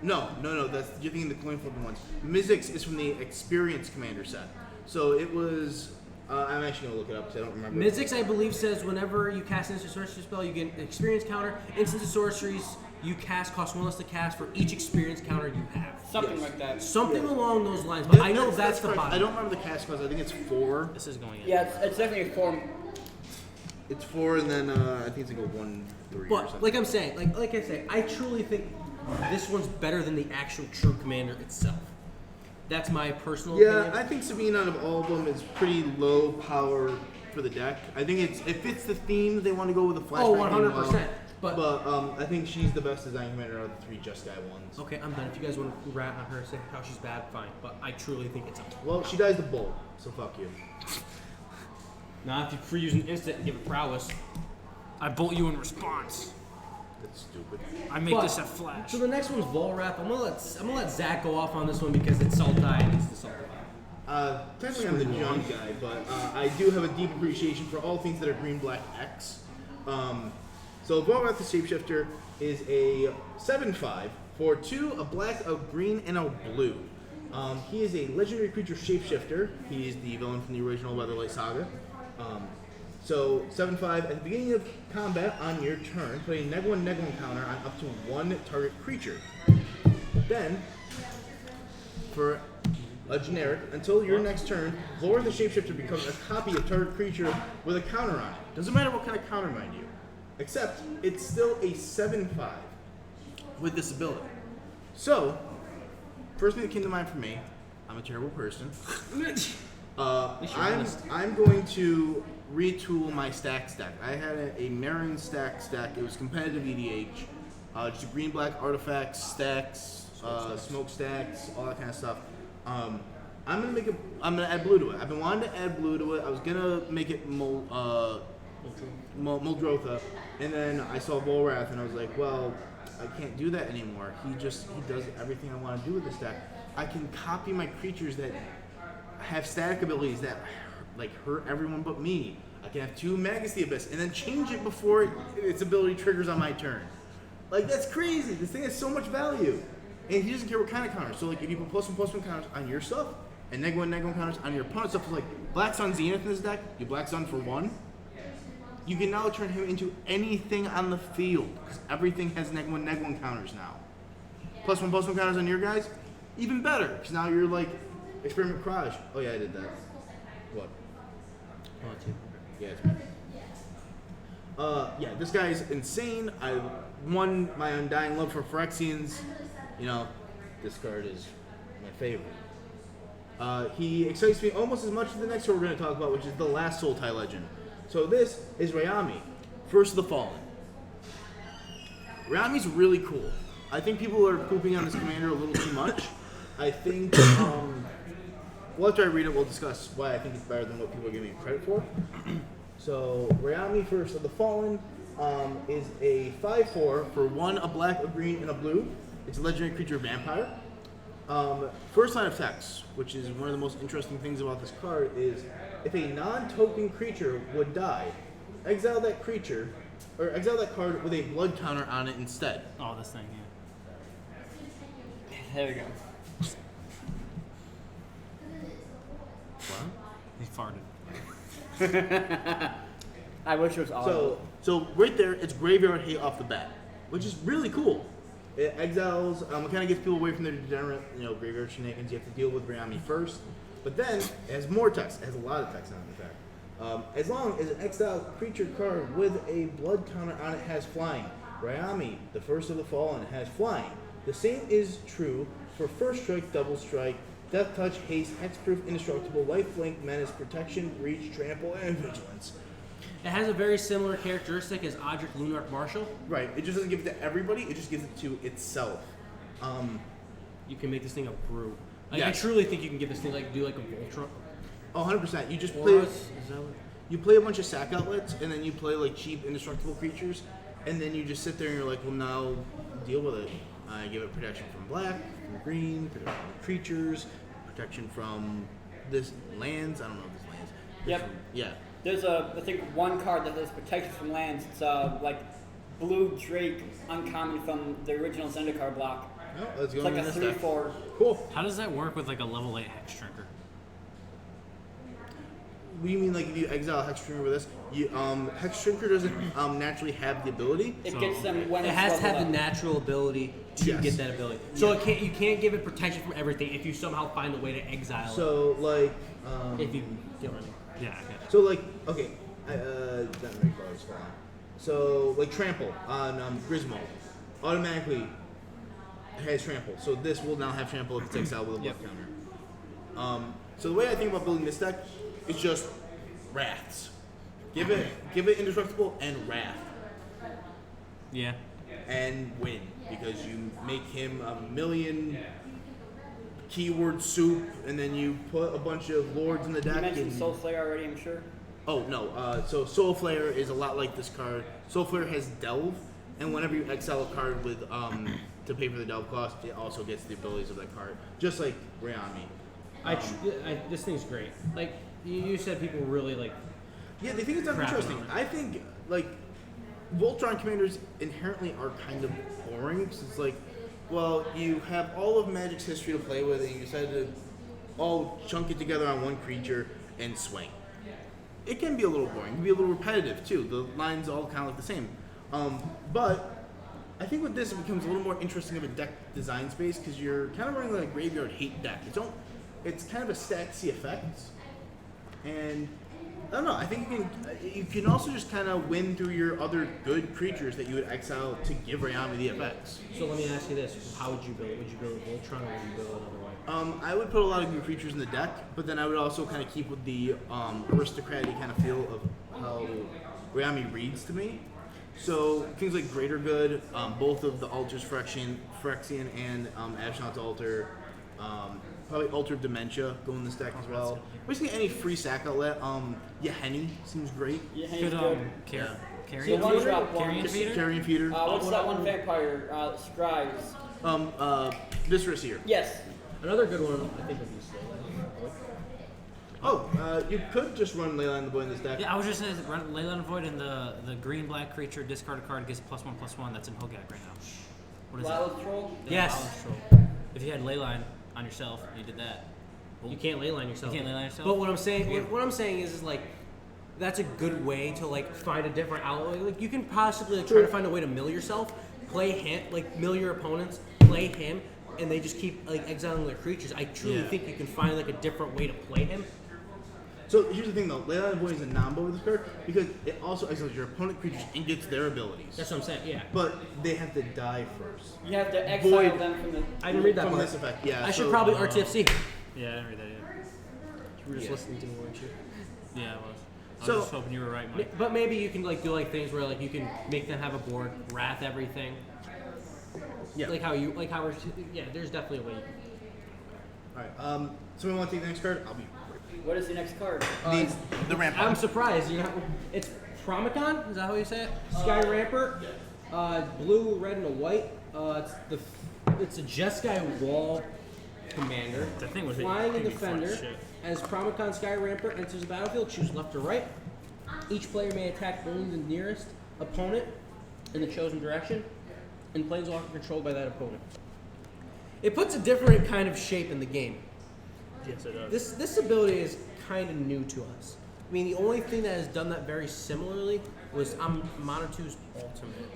No. That's you're thinking the coin flipping ones. Mizzix is from the Experience Commander set. So it was. I'm actually gonna look it up because I don't remember. Mizzix, I believe, says whenever you cast an instant sorcery spell, you get an experience counter. Instant sorceries you cast cost 1 less to cast for each experience counter you have. Something like that. Something along those lines, but I know that's the correct. bottom. I don't remember the cast cost. I think it's 4. This is going in. Yeah, it's definitely a form. It's 4, and then I think it's like a 1/3 or But something. like I'm saying, like I say, I truly think this one's better than the actual true commander itself. That's my personal Yeah, opinion. I think Sabine out of all of them is pretty low power for the deck. I think it fits the theme they want to go with the flashback. Oh, game 100%. well. But I think she's the best design commander out of the 3 Just Guy ones. okay, I'm done. If you guys want to rat on her, say how she's bad, fine. But I truly think it's a. Well, she dies the bolt, so fuck you. Now, if you free use an instant and give it prowess. I bolt you in response. That's stupid. I make But- this a flash. So the next one's Volrath. I'm gonna let Zach go off on this one because it's Sultai and it's the Sultai. Technically I'm the John guy, but I do have a deep appreciation for all things that are green, black, X. So Volrath the Shapeshifter is a 7/5 for 2, a black, a green, and a blue. He is a legendary creature shapeshifter. He is the villain from the original Weatherlight Saga. So 7/5 at the beginning of combat on your turn, put a -1/-1 counter on up to 1 target creature. Then, for a generic, until your next turn, Lord the Shapeshifter becomes a copy of target creature with a counter on it. Doesn't matter what kind of counter, mind you. Except, it's still a 7/5 with this ability. So, first thing that came to mind for me, I'm a terrible person. I'm going to retool my stack. I had a Marin stack. It was competitive EDH. Just green-black artifacts, stacks, smoke stacks, all that kind of stuff. I'm gonna add blue to it. I've been wanting to add blue to it. I was gonna make it Muldrotha, and then I saw Volrath, and I was like, well, I can't do that anymore. He does everything I want to do with this deck. I can copy my creatures that have static abilities that like hurt everyone but me. I can have 2 Magus the Abyss, and then change it before its ability triggers on my turn. Like, that's crazy. This thing has so much value. And he doesn't care what kind of counters. So, like, if you put +1/+1 counters on your stuff, and -1/-1 counters on your opponent's stuff, like Black Sun Zenith in this deck, you Black Sun for 1, you can now turn him into anything on the field, because everything has -1/-1 counters now. +1/+1 counters on your guys, even better, because now you're like, Experiment Craj. Oh yeah, I did that. What? Oh, it's you. Yeah, it's me. Yeah, this guy's insane. I won my undying love for Phyrexians. You know, this card is my favorite. He excites me almost as much as the next one we're going to talk about, which is the last Sultai legend. So this is Rayami, First of the Fallen. Rayami's really cool. I think people are pooping on this commander a little too much. I think, well, after I read it, we'll discuss why I think it's better than what people are giving it credit for. So, Rayami, First of the Fallen, is a 5/4 for 1, a black, a green, and a blue. It's a legendary creature vampire. First line of text, which is one of the most interesting things about this card, is if a non-token creature would die, exile that creature, or exile that card with a blood counter on it instead. Oh, this thing, yeah. There we go. What? He farted. I wish it was audible. So right there, it's Graveyard Hate off the bat, which is really cool. It exiles, it kind of gets people away from their degenerate, graveyard shenanigans. You have to deal with Rayami first, but then it has more text. It has a lot of text on it, in fact. As long as an exiled creature card with a blood counter on it has flying. Rayami, the First of the Fallen, has flying. The same is true for First Strike, Double Strike, Death Touch, Haste, Hexproof, Indestructible, Lifelink, Menace, Protection, Reach, Trample, and Vigilance. It has a very similar characteristic as Odric Lunark Marshall. Right, it just doesn't give it to everybody, it just gives it to itself. You can make this thing a brew. I Yes. truly think you can give this thing do like a Voltron. Oh, 100%. You just play. Auras, is that what? You play a bunch of sack outlets, and then you play like cheap indestructible creatures, and then you just sit there and you're like, well, now deal with it. I give it protection from black, from green, protection from creatures, protection from this lands. I don't know if this lands. Yep. Yeah. There's I think one card that has protection from lands. It's like Blue Drake, uncommon from the original Zendikar block. Oh, let's go It's like into a this deck. 3/4. Cool. How does that work with like a level 8 Hex Shrinker? What do you mean, like if you exile Hex Shrinker with this? Hex Shrinker doesn't naturally have the ability. It gets them when It it's has to have leveled the up. natural ability to Yes. get that ability. So you can't give it protection from everything if you somehow find a way to exile So like, it. If you get what I mean. Yeah, okay. so like, okay, that make cards fine. So like Trample on Grismo, automatically has Trample. So this will now have Trample if it's exiled with a blood counter. So the way I think about building this deck is just Wraths. Give it Indestructible and Wrath, Yeah. and win, because you make him a million keyword soup, and then you put a bunch of lords in the You deck. mentioned and, Soul Slayer already, I'm sure. Oh no! So Soul Flare is a lot like this card. Soul Flare has Delve, and whenever you exile a card with to pay for the Delve cost, it also gets the abilities of that card, just like Rayami. This thing's great. Like you said, people really like. Yeah, they think it's not Crap interesting. on it. I think like Voltron commanders inherently are kind of boring. 'Cause it's like, well, you have all of Magic's history to play with, and you decided to all chunk it together on one creature and swing. It can be a little boring. It can be a little repetitive too. The lines all kind of look the same. But I think with this, it becomes a little more interesting of a deck design space because you're kind of running like a graveyard hate deck. It's kind of a stacksy effect, and I don't know. I think you can also just kind of win through your other good creatures that you would exile to give Rayami the effects. So let me ask you this: how would you build it? Would you build a Voltron or would you build it another way? I would put a lot of good creatures in the deck, but then I would also kind of keep with the aristocratic kind of feel of how Rayami reads to me. So things like Greater Good, both of the altars, Phyrexian and Ashnod's Altar, probably Altar of Dementia go in this deck as well. Basically any free sack outlet. Yaheni seems great. Yeah, Could good. Carrion So one drop one. Carrion Feeder? Carrion Feeder. What's that one vampire? Scribes. Viscerous here. Yes. Another good one, I think, would be Slowland. You could just run Leyline the Boy in this deck. Yeah, I was just saying, run Leyline Void and the green-black creature, discard a card, gets +1/+1. That's in Hogak right now. What is Lilith Troll. Yes. Lilith Troll. If you had Leyline on yourself, you did that. You can't leyline yourself. You can't leyline yourself? But what I'm saying, what I'm saying is like, that's a good way to like find a different outlet. Like you can possibly like, try to find a way to mill yourself, play him, like mill your opponents, play him, and they just keep like exiling their creatures. I truly think you can find like a different way to play him. So here's the thing though, Leyline the Boy is a non-bow with this card because it also exiles your opponent creatures and gets their abilities. That's what I'm saying. Yeah. But they have to die first. You have to exile Void. them from the. I didn't read that From part. this effect, yeah. I should so- probably RTFC. Yeah, I didn't read that either. You were just Yeah. listening to me, weren't you? Yeah, I was. I So- was just hoping you were right, Mike. But maybe you can like do like things where like you can make them have a board, wrath everything. Yeah. Like how we're there's definitely a way. Alright, so we want to take the next card? I'll be What is the next card? the Rampart. I'm surprised. It's Promicon. Is that how you say it? Sky Rampart. Blue, red, and a white. It's a Jeskai Wall commander. That thing was Flying and pretty fun defender. shit. As Promicon Sky Rampart enters the battlefield, choose left or right. Each player may attack only the nearest opponent in the chosen direction, and planeswalker controlled by that opponent. It puts a different kind of shape in the game. Yes, it does. This ability is kind of new to us. I mean, the only thing that has done that very similarly was Monatu's Ultimate,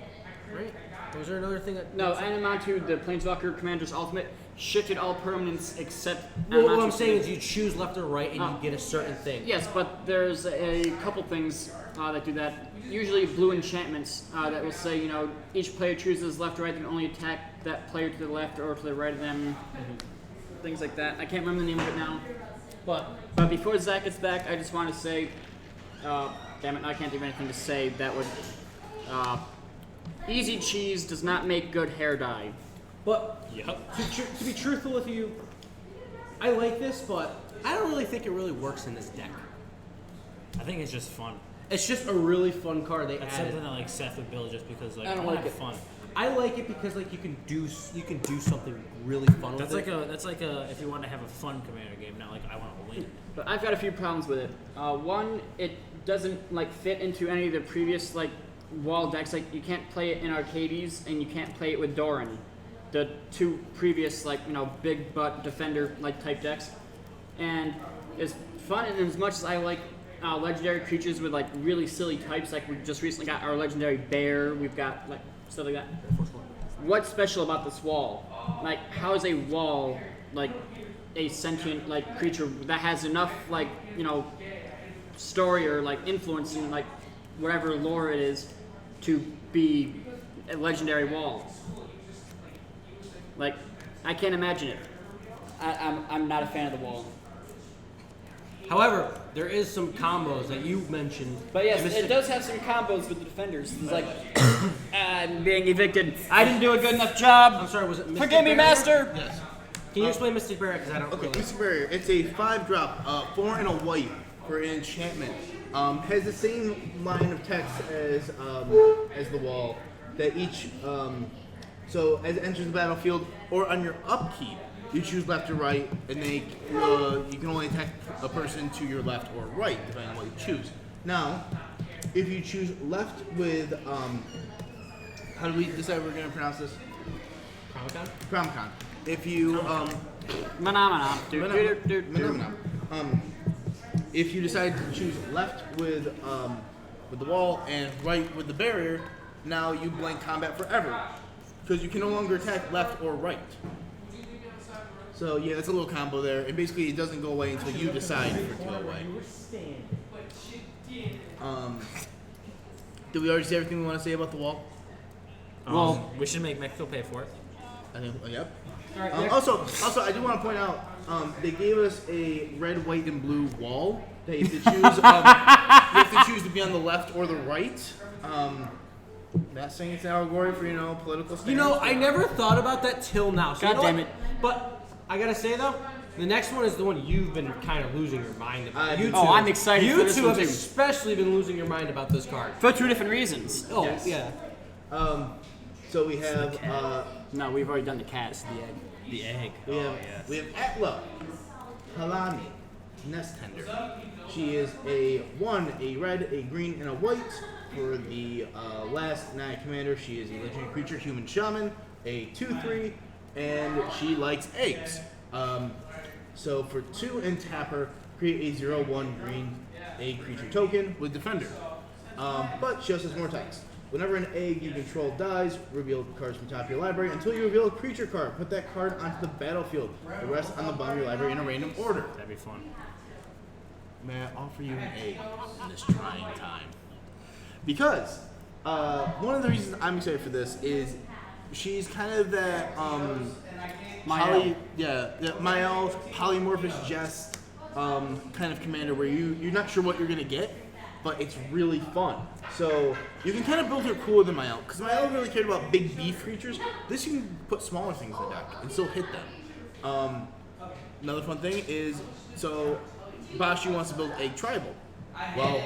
right? Was there another thing that? No, Animatu, the Planeswalker Commander's Ultimate, shifted all permanents except. Well, what I'm Animatu saying to- is you choose left or right and you get a certain thing. Yes, but there's a couple things that do that. Usually blue enchantments that will say, each player chooses left or right, they can only attack that player to the left or to the right of them. Things like that. I can't remember the name of it now. But before Zach gets back, I just want to say, damn it, I can't think of anything to say that would. Easy cheese does not make good hair dye. But to be truthful with you, I like this, but I don't really think it really works in this deck. I think it's just fun. It's just a really fun card they That's added. something that like Seth would build just because like I don't wanna like have it. fun. I like it because like you can do something really fun That's with like a if you want to have a fun commander game, not like I want to win. But I've got a few problems with it. One, it doesn't fit into any of the previous wall decks. Like you can't play it in Arcades and you can't play it with Doran, the two previous big butt defender type decks. And as fun and as much as I like legendary creatures with really silly types, like we just recently got our legendary bear, we've got stuff like that. What's special about this wall? How is a wall a sentient creature that has enough story or influence in whatever lore it is to be a legendary wall? I can't imagine it. I'm not a fan of the wall. However, there is some combos that you mentioned. But yes, Mystic- it does have some combos with the defenders. It's I'm being evicted. I didn't do a good enough job. I'm sorry, was it Mystic Forgive me, Barrier? Master. Yes. Can you explain Mystic Barrier? Because I don't Okay, really. Mystic Barrier. It's a 5-drop, 4 and a white for an enchantment. Has the same line of text as the wall. That each so as it enters the battlefield or on your upkeep, you choose left or right, and they you can only attack a person to your left or right, depending on what you choose. Now, if you choose left with, how do we decide we're going to pronounce this? Cromcon. If you, Phenomena. Phenomena. If you decide to choose left with the wall and right with the barrier, now you blank combat forever, because you can no longer attack left or right. So yeah, that's a little combo there, and basically it doesn't go away until you decide for it to go away. Did we already say everything we want to say about the wall? Well, We should make Mexico pay for it. I think, yep. Also, I do want to point out, they gave us a red, white, and blue wall that you have to choose. You have to choose to be on the left or the right. Not saying it's an allegory for political standards. You know, I never thought about that till now. So God you know damn what? it. But I gotta say though, the next one is the one you've been kind of losing your mind about. You two, Oh, I'm excited You for this two one have too. especially been losing your mind about this card. For 2 different reasons. Oh Yes. yeah. So we have No, we've already done the cat. The egg. we have Atla Halani Nest Tender. She is a red, a green, and a white. For the last Naya Commander, she is a legendary creature, human shaman, a 2/3, and she likes eggs. So for 2 and tap her, create a 0/1 green egg creature token with Defender. But she also has more attacks. Whenever an egg you control dies, reveal cards from top of your library until you reveal a creature card. Put that card onto the battlefield. The rest on the bottom of your library in a random order. That'd be fun. May I offer you an egg in this trying time? Because one of the reasons I'm excited for this is she's kind of that Mael polymorphous jest kind of commander where you're not sure what you're gonna get, but it's really fun. So you can kind of build her cooler than Mael, because Mael really cared about big beef creatures. This you can put smaller things in the deck and still hit them. Another fun thing is, so Bashi wants to build a tribal. Well,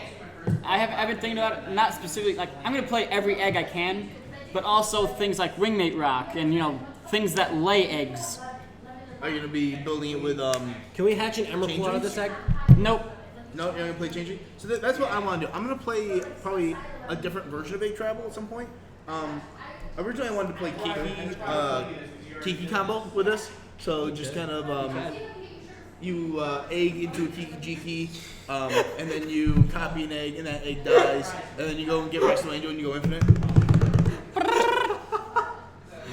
I've been thinking about it, not specifically, like, I'm going to play every egg I can, but also things like Wingmate Rock and, things that lay eggs. are you gonna be building it with Can we hatch an Emrakul out of this egg? Nope. No, you're gonna play changing. So that's what I want to do. I'm gonna play probably a different version of Egg Tribal at some point. Originally I wanted to play Kiki combo with this. So just kind of you egg into a Kiki Jiki, and then you copy an egg, and that egg dies, and then you go and get Rex Angel and you go infinite.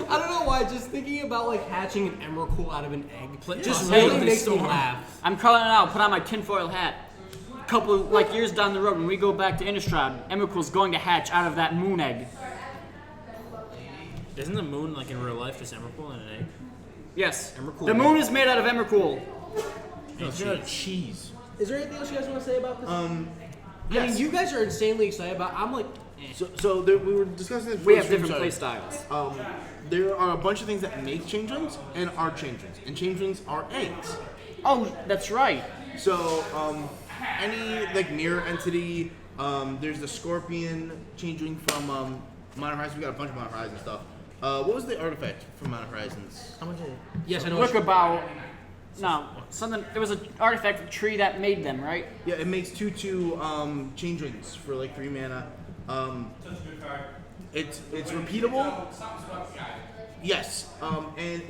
I don't know why. Just thinking about like hatching an Emrakul out of an egg just Hey, really makes me laugh. I'm calling it out. Put on my tinfoil hat. A couple of years down the road, when we go back to Innistrad, Emrakul's going to hatch out of that moon egg. Isn't the moon like in real life just Emrakul and an egg? Yes. Emrakul. The moon is made out of Emrakul. No, it's not cheese. Is there anything else you guys want to say about this? I Yes. mean, you guys are insanely excited about. I'm like, So there, we were discussing this. We before have the different stream play styles. started. There are a bunch of things that make changelings and are changelings, and changelings are eggs. Oh, that's right. So any like mirror entity, there's the scorpion changeling from Modern Horizons. We got a bunch of Modern Horizons stuff. What was the artifact from Modern Horizons? How much is it? yes, I know. Look about. No, something. There was an artifact tree that made them, right? Yeah, it makes 2/2 changelings for like 3 mana. It's repeatable. Yes, and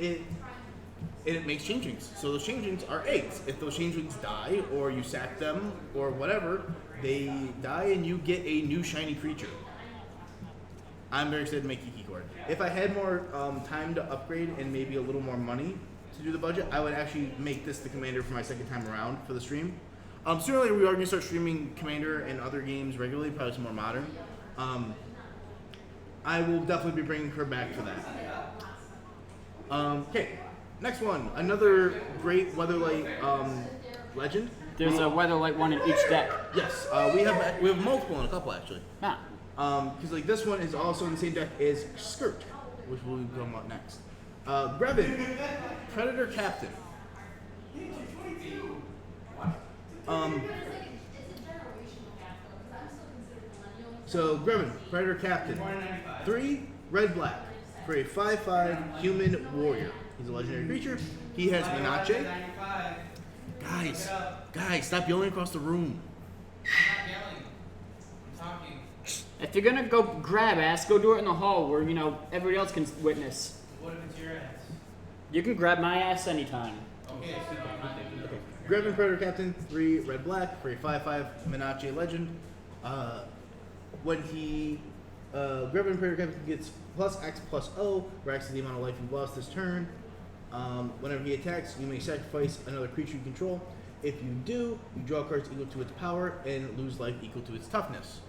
it makes changelings. So those changelings are eggs. If those changelings die, or you sack them, or whatever, they die, and you get a new shiny creature. I'm very excited to make Kiki Cord. If I had more time to upgrade and maybe a little more money to do the budget, I would actually make this the commander for my second time around for the stream. Sooner or later, we are going to start streaming Commander and other games regularly, probably some more modern. I will definitely be bringing her back for that. Okay, next one. Another great Weatherlight legend. There's a Weatherlight one in each deck. Yes, we have multiple in a couple actually. Ah. Because like this one is also in the same deck as Skirt, which we'll be talking about next. Brevin, Predator Captain. So Grevin, Predator Captain, 3 red black for a 5/5 human warrior. He's a legendary creature. He has Minache. Guys, stop yelling across the room. I'm not yelling. I'm talking. If you're gonna go grab ass, go do it in the hall where everybody else can witness. What if it's your ass? You can grab my ass anytime. Okay, Graven Predator Captain, 3 red black for a 5/5 Minache legend. When he Graven Predator Captain gets +X+O, where X is the amount of life you've lost this turn. Whenever he attacks, you may sacrifice another creature you control. If you do, you draw cards equal to its power and lose life equal to its toughness.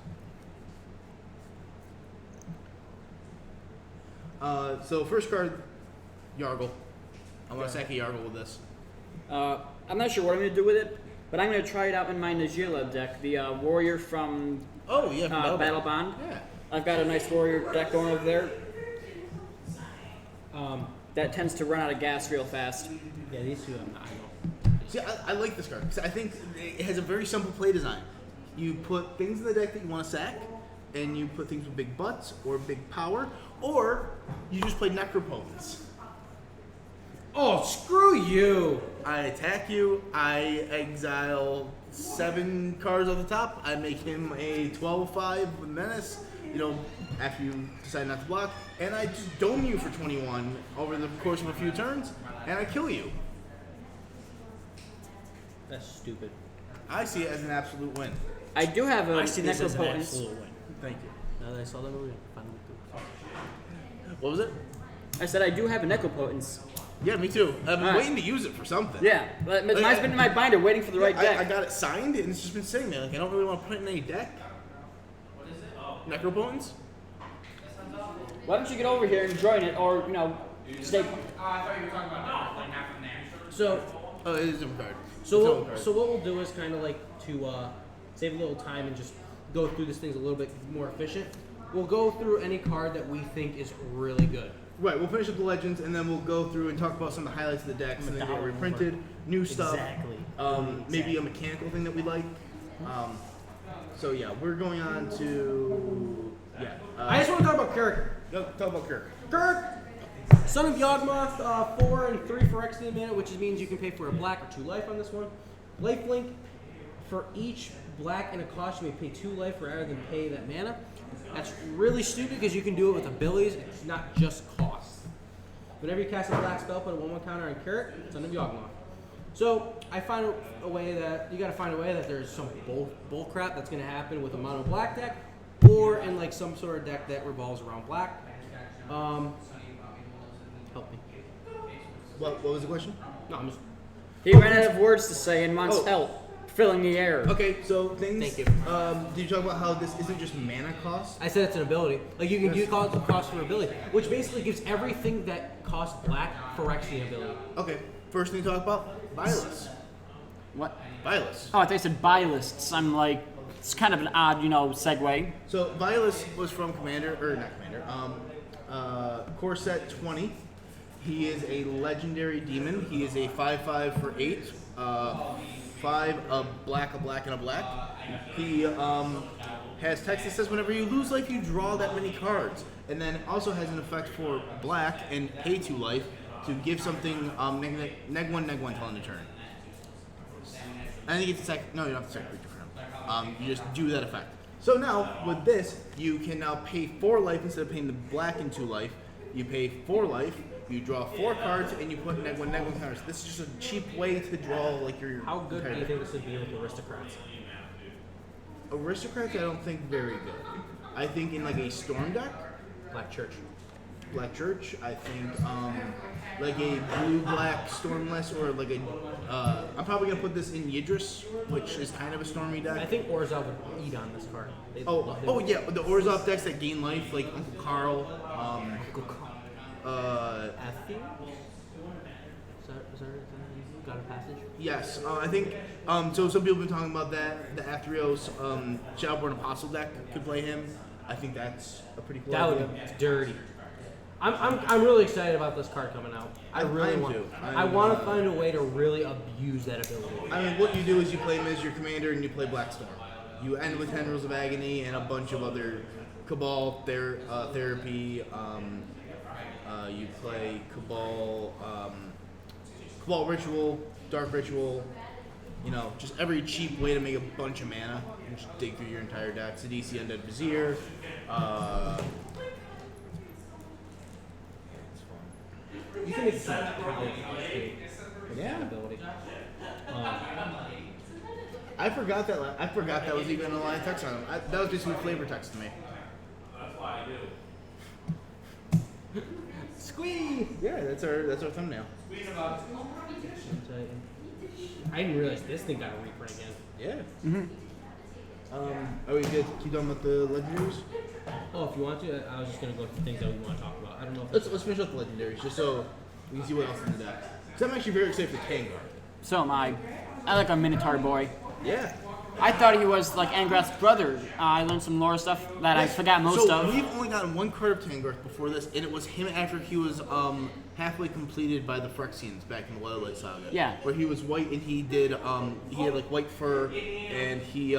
So first card, Yargle. I'm gonna sack a Yargle with this. I'm not sure what I'm gonna do with it, but I'm gonna try it out in my Najila deck, the warrior from Oh yeah, from Battle Bond. Yeah. I've got a nice warrior deck going over there. That tends to run out of gas real fast. Yeah, these two I'm not. See, I like this card because I think it has a very simple play design. You put things in the deck that you want to sack, and you put things with big butts or big power, or you just play Necropotence. Oh, screw you! I attack you, I exile 7 cards off the top, I make him a 12/5 with Menace, after you decide not to block, and I just dome you for 21 over the course of a few turns, and I kill you. That's stupid. I see it as an absolute win. I do have a I see this as an Necropotence. absolute win. Thank you. Now that I saw that movie, I finally do. What was it? I said I do have a Necropotence. Yeah, me too. I've been Alright. waiting to use it for something. Yeah, but mine's been in my binder waiting for the right deck. I got it signed and it's just been sitting there. Like I don't really want to put it in any deck. What is it? Oh, Necropotence? Why don't you get over here and join it, or stay. Oh, I thought you were talking about like not from there. So, Oh, it is a different card. so It's a what, different card. so what we'll do is kind of like to save a little time and just go through these things a little bit more efficient. We'll go through any card that we think is really good. Right, we'll finish up the legends and then we'll go through and talk about some of the highlights of the decks and then get reprinted, new stuff. Exactly. Maybe a mechanical thing that we like. So yeah, we're going on to I just want to talk about Kirk. talk about Kirk. Kirk, Son of Yawgmoth, 4 and 3 for X mana, which means you can pay for a black or 2 life on this one. Lifelink, for each black and a cost, you may pay 2 life rather than pay that mana. That's really stupid because you can do it with abilities, it's not just cost. Whenever you cast a black spell, put a 1/1 counter on Kirk, Son of Yawgmoth. So I find a way that you got to find a way that there's some bull crap that's going to happen with a mono black deck, or in like some sort of deck that revolves around black. Help me. What was the question? No, I'm just. He ran out of words to say and wants Oh. help filling the air. Okay, so things. Thank you. Did you talk about how this isn't just mana cost? I said it's an ability. Like you can call it the cost for ability, which basically gives everything that costs black Phyrexian ability. Okay, first thing to talk about, Violus. What? Violus. Oh, I thought you said buy lists. I'm like, it's kind of an odd, segue. So Violus was from Commander, or not Commander, Core Set 20. He is a legendary demon. He is a 5/5 for 8. 5, a black, and a black. He has text that says whenever you lose life, you draw that many cards. And then also has an effect for black and pay 2 life to give something neg 1 till end of turn. I think it's a second. No, you don't have to second creature for him. You just do that effect. So now with this, you can now pay 4 life instead of paying the black and 2 life. You pay 4 life. You draw 4 cards and you put neg 1 counters. This is just a cheap way to draw like your. How good do you think this would be with aristocrats? Aristocrats? I don't think very good. I think in like a storm deck, Black Church. Black Church. I think like a blue-black stormless or like a. I'm probably gonna put this in Yidris, which is kind of a stormy deck. I think Orzhov would eat on this card. They'd Oh, love oh him. yeah, the Orzhov decks that gain life, like Uncle Carl. Athy? Is that got a passage? Yes, I think. So some people have been talking about that. The Athreos Shadowborn Apostle deck could play him. I think that's a pretty cool That idea. would be dirty. I'm really excited about this card coming out. I I really am want. too. I want to find a way to really abuse that ability. I mean, what you do is you play him as your commander and you play Blackstorm. You end with Tendrils of Agony and a bunch of other Cabal therapy. You play Cabal, Cabal Ritual, Dark Ritual. You know, just every cheap way to make a bunch of mana and just dig through your entire deck. Sidisi, Undead Vizier. You can make some Yeah. ability. I forgot that was even a line of text on him. That was basically flavor text to me. That's why I do. Squee! Yeah, that's our thumbnail. I didn't realize this thing got a reprint again. Yeah. Are we good? Keep talking about the legendaries? Oh, if you want to, I was just gonna go through things that we want to talk about. I don't know if Let's finish up the legendaries just so we can see what else is in the deck. Because I'm actually very excited for Tangar. So am I. I like a Minotaur boy. Yeah. I thought he was like Angrath's brother. I learned some lore stuff that I forgot most so of. we've only gotten one card of Tangarth before this, and it was him after he was halfway completed by the Phyrexians back in the Wildlight Saga. Yeah. Where he was white and he did he had like white fur and he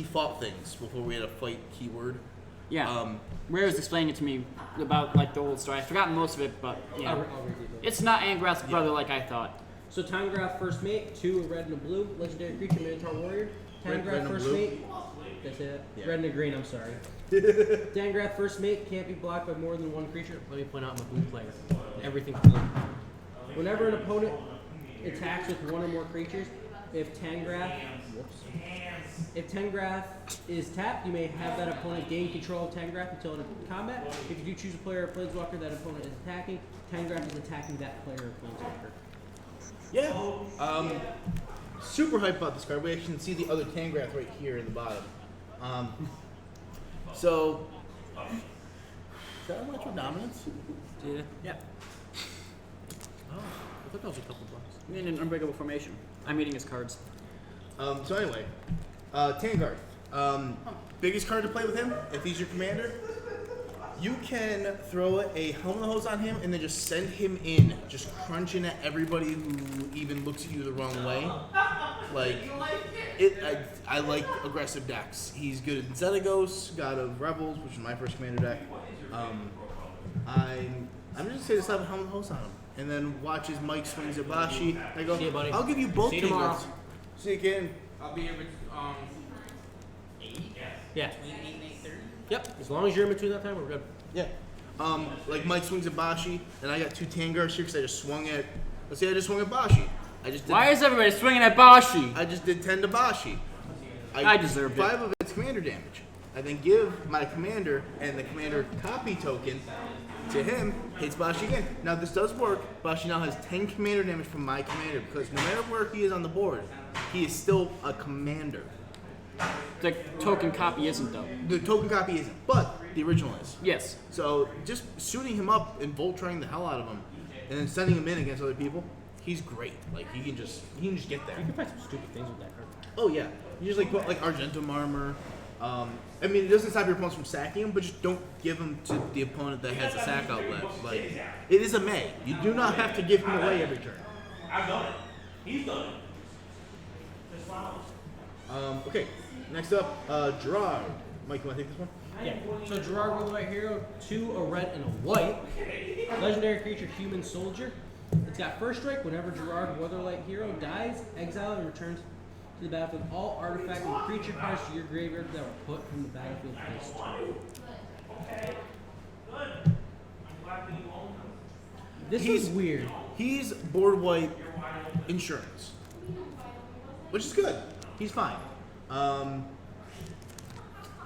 fought things before we had a fight keyword. Yeah. Ray was explaining it to me about like the old story. I forgot most of it, but yeah. I'll read it. It's not Angrath's brother like I thought. So Tangraph first mate, 2 a red and a blue, legendary creature, Minotaur warrior. Red Tangraph and first blue? mate. Did I say that? Yeah. Red and a green, I'm sorry. Tangraph first mate can't be blocked by more than one creature. Let me point out I'm a blue player. Everything's blue. Whenever an opponent attacks with one or more creatures, if Tangraph is tapped, you may have that opponent gain control of Tangraph until in combat. If you do choose a player or planeswalker that opponent is attacking, Tangraph is attacking that player or planeswalker. Yeah. Super hyped about this card. We actually can see the other Tangrath right here in the bottom. So, is that much of dominance? Yeah. Yeah. Oh, I thought that was a couple bucks. In an unbreakable formation. I'm eating his cards. So anyway, Tangarth. Biggest card to play with him, if he's your commander, you can throw a Helm of the Hose on him and then just send him in, just crunching at everybody who even looks at you the wrong way. Like, I like aggressive decks. He's good in Xenagos, God of Rebels, which is my first commander deck. I'm just gonna say to slap a Helm of the Hose on him, and then watch as Mike swings at Bashi. I go, See you, buddy. I'll give you both See you tomorrow. Tangarths. See you again. I'll be here with, Yeah. Yep. As long as you're in between that time, we're good. Yeah. Like Mike swings at Bashi, and I got 2 Tangarths here because I just swung at. Let's say I just swung at Bashi. Why is everybody swinging at Bashi? I just did 10 to Bashi. I deserved it. 5 of its commander damage. I then give my commander and the commander copy token to him, hits Bashi again. Now this does work. Bashi now has 10 commander damage from my commander because no matter where he is on the board, he is still a commander. The token copy isn't though. The token copy isn't, but the original is. Yes. So just suiting him up and Voltring the hell out of him, and then sending him in against other people, he's great. Like he can just get there. You can find some stupid things with that card. Oh yeah, you just like put like Argentum armor. I mean, it doesn't stop your opponents from sacking him, but just don't give him to the opponent that has a sack outlet. Like it is a May. You do not have to give him away every turn. I've done it. He's done it. Just follow. Okay, next up, Gerard. Mike, you want to take this one? Yeah. So Gerard Weatherlight Hero, 2 a red and a white. Legendary creature, Human Soldier. It's got first strike. Whenever Gerard Weatherlight Hero dies, exile and returns to the battlefield all artifact and creature cards to your graveyard that were put from the battlefield this turn. This is weird. He's board white insurance, which is good. He's fine.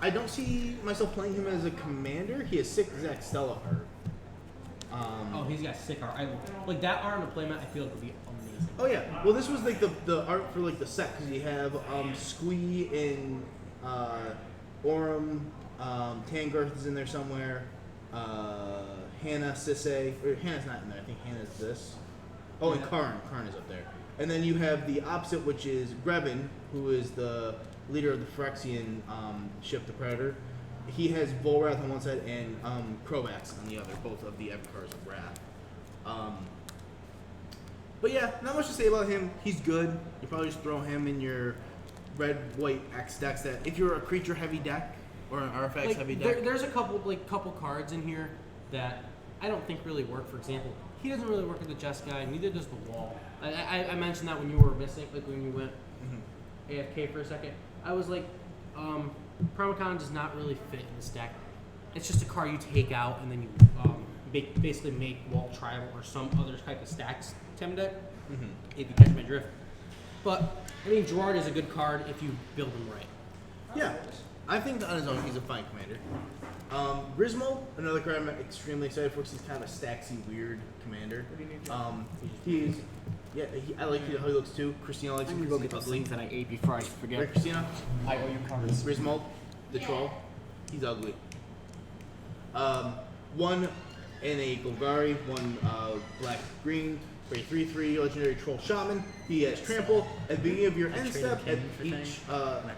I don't see myself playing him as a commander. He has 6 Zack Stella art. Oh, he's got sick art. Like that art on the playmat, I feel like would be amazing. Oh yeah. Well, this was like the art for like the set because you have Squee and Aurum, Tangarth is in there somewhere. Hannah, Sisay, or Hannah's not in there. I think Hannah's this. Oh, and Karn. Karn is up there. And then you have the opposite, which is Grevin, who is the leader of the Phyrexian ship, the Predator. He has Volrath on one side and Crovax on the other, both of the avatars of Wrath. But yeah, not much to say about him. He's good. You probably just throw him in your red-white X decks. That if you're a creature-heavy deck or an artifacts-heavy deck. There's a couple cards in here that I don't think really work. For example, he doesn't really work with the chest guy. Neither does the wall. I mentioned that when you were missing, like when you went AFK for a second. I was like, Primacon does not really fit in this deck. It's just a card you take out and then you basically make wall tribal or some other type of stacks Tem deck. If you catch my drift. But I mean, Gerard is a good card if you build him right. Yeah, I think on his own he's a fine commander. Griswold, another card I'm extremely excited for because he's kind of a stacksy, weird commander. I like how he looks too. Christina likes him. Go get those things that I ate before I forget. Right, Christina? I owe you cards. Griswold, the troll, he's ugly. One in a Golgari, one black-green, for a 3/3 legendary troll shaman. He has trample. At the beginning of your end step,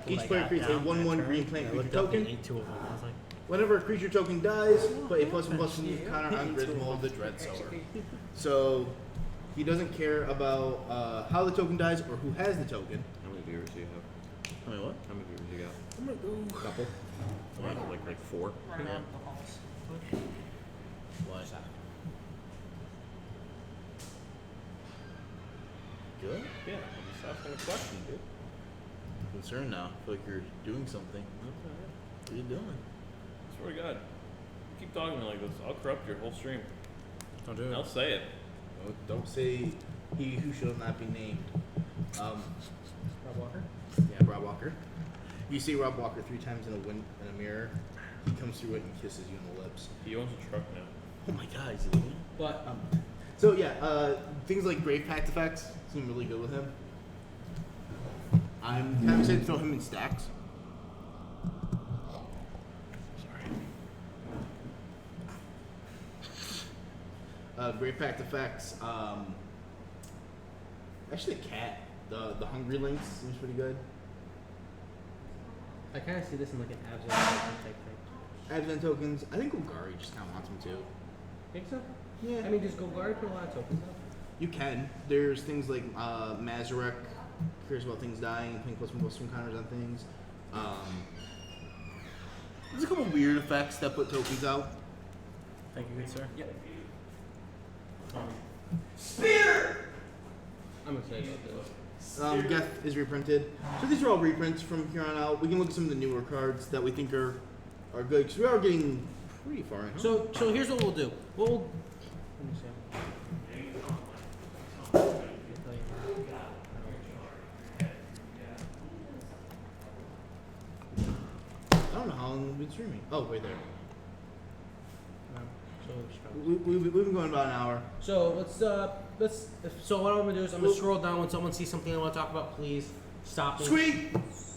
each player creates a 1/1 green plant creature token. Whenever a creature token dies, put a +1/+1 counter on Griswold the Dreadsower. So he doesn't care about how the token dies or who has the token. How many viewers do you have? How many what? How many viewers you got? A couple. Like 4. Why? Good? Yeah, I'm just asking a question, dude. I'm concerned now. I feel like you're doing something. What are you doing? I swear to God. You keep talking to me like this, I'll corrupt your whole stream. Don't do I'll say it. Oh, don't say he who shall not be named. Rob Walker? Yeah, Rob Walker. You see Rob Walker 3 times in a mirror. He comes through it and kisses you on the lips. He owns a truck now. Oh my God, he's living. But So yeah, things like Grave Pact effects seem really good with him. I'm kind of excited to throw him in stacks. Sorry. Grave Pact effects. Actually, the cat, the Hungry Lynx seems pretty good. I kind of see this in like an Abzan type thing. Advent tokens. I think Golgari just kind of wants them too. Think so? Yeah. I mean, does Golgari put a lot of tokens up? You can. There's things like Mazarek cares about things dying, playing +1/+1 counters on things. There's a couple weird effects that put tokens out. Thank you, good sir. Yep. Spear! I'm excited about this. Geth is reprinted. So these are all reprints from here on out. We can look at some of the newer cards that we think are good because we are getting pretty far in. So here's what we'll do. Let me see. I don't know how long we've been streaming. Oh, wait there. We've been going about an hour. So so what I'm gonna do is I'm gonna scroll down when someone sees something I want to talk about. Please stop me. Squeak!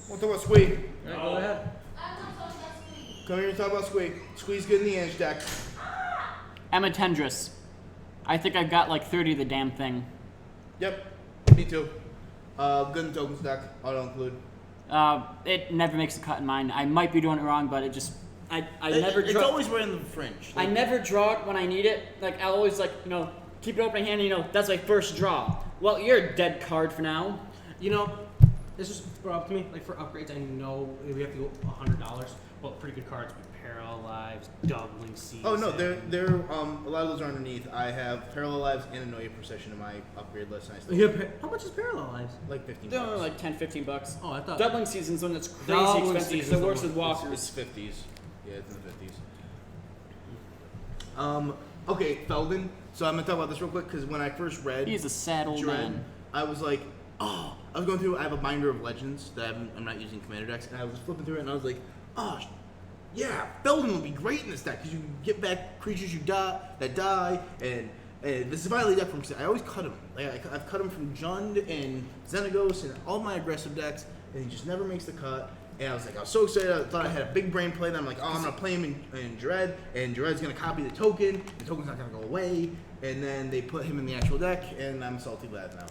We'll talk about Squeak. All right, go ahead. Come here and talk about Squeak. Squeak's good in the Ange deck. Emma Tendrils. I think I've got like 30 of the damn thing. Yep, me too. Good in tokens deck, auto include. It never makes a cut in mine. I might be doing it wrong, but it just It's always right in the fringe. I never draw it when I need it. Like I'll always keep it open hand. That's my first draw. Well, you're a dead card for now. This was brought up to me. Like for upgrades, I know we have to go $100. Well, pretty good cards with Parallel Lives, Doubling Season. Oh no, they're a lot of those are underneath. I have Parallel Lives and Annoying Procession in my upgrade list. And I still How much is Parallel Lives? like 15 They're bucks. like $10-15. Oh, I thought Doubling Season's one that's crazy Doubling expensive. Season's So it the works one. with walkers. It's 50s. Yeah, it's in the 50s. Okay, Feldon. So I'm gonna talk about this real quick because when I first read He's a sad old Dread, man. I was like, oh, I was going through. I have a binder of legends that I'm not using commander decks, and I was flipping through it, and I was like, oh, yeah, Feldon would be great in this deck because you can get back creatures that die, and this is violently deck from. I always cut him. Like I've cut him from Jund and Xenagos and all my aggressive decks, and he just never makes the cut. And I was so excited. I thought I had a big brain play. Then I'm like, oh, I'm gonna play him in Dread, and Dread's gonna copy the token. The token's not gonna go away. And then they put him in the actual deck, and I'm salty lad now.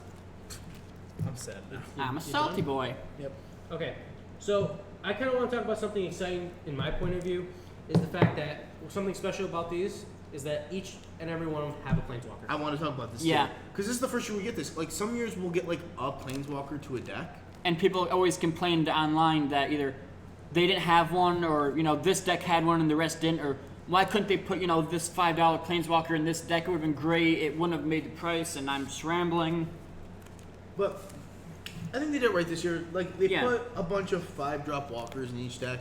I'm sad now. I'm a salty boy. Yep. Okay, so I kind of want to talk about something exciting in my point of view. Is the fact that something special about these is that each and every one of them have a planeswalker. I want to talk about this Yeah. too. Because this is the first year we get this. Like some years we'll get like a planeswalker to a deck. And people always complained online that either they didn't have one, or this deck had one and the rest didn't, or why couldn't they put, this $5 Planeswalker in this deck? It would have been great. It wouldn't have made the price, and I'm just rambling. But I think they did it right this year. Like they Yeah. put a bunch of 5-drop walkers in each deck,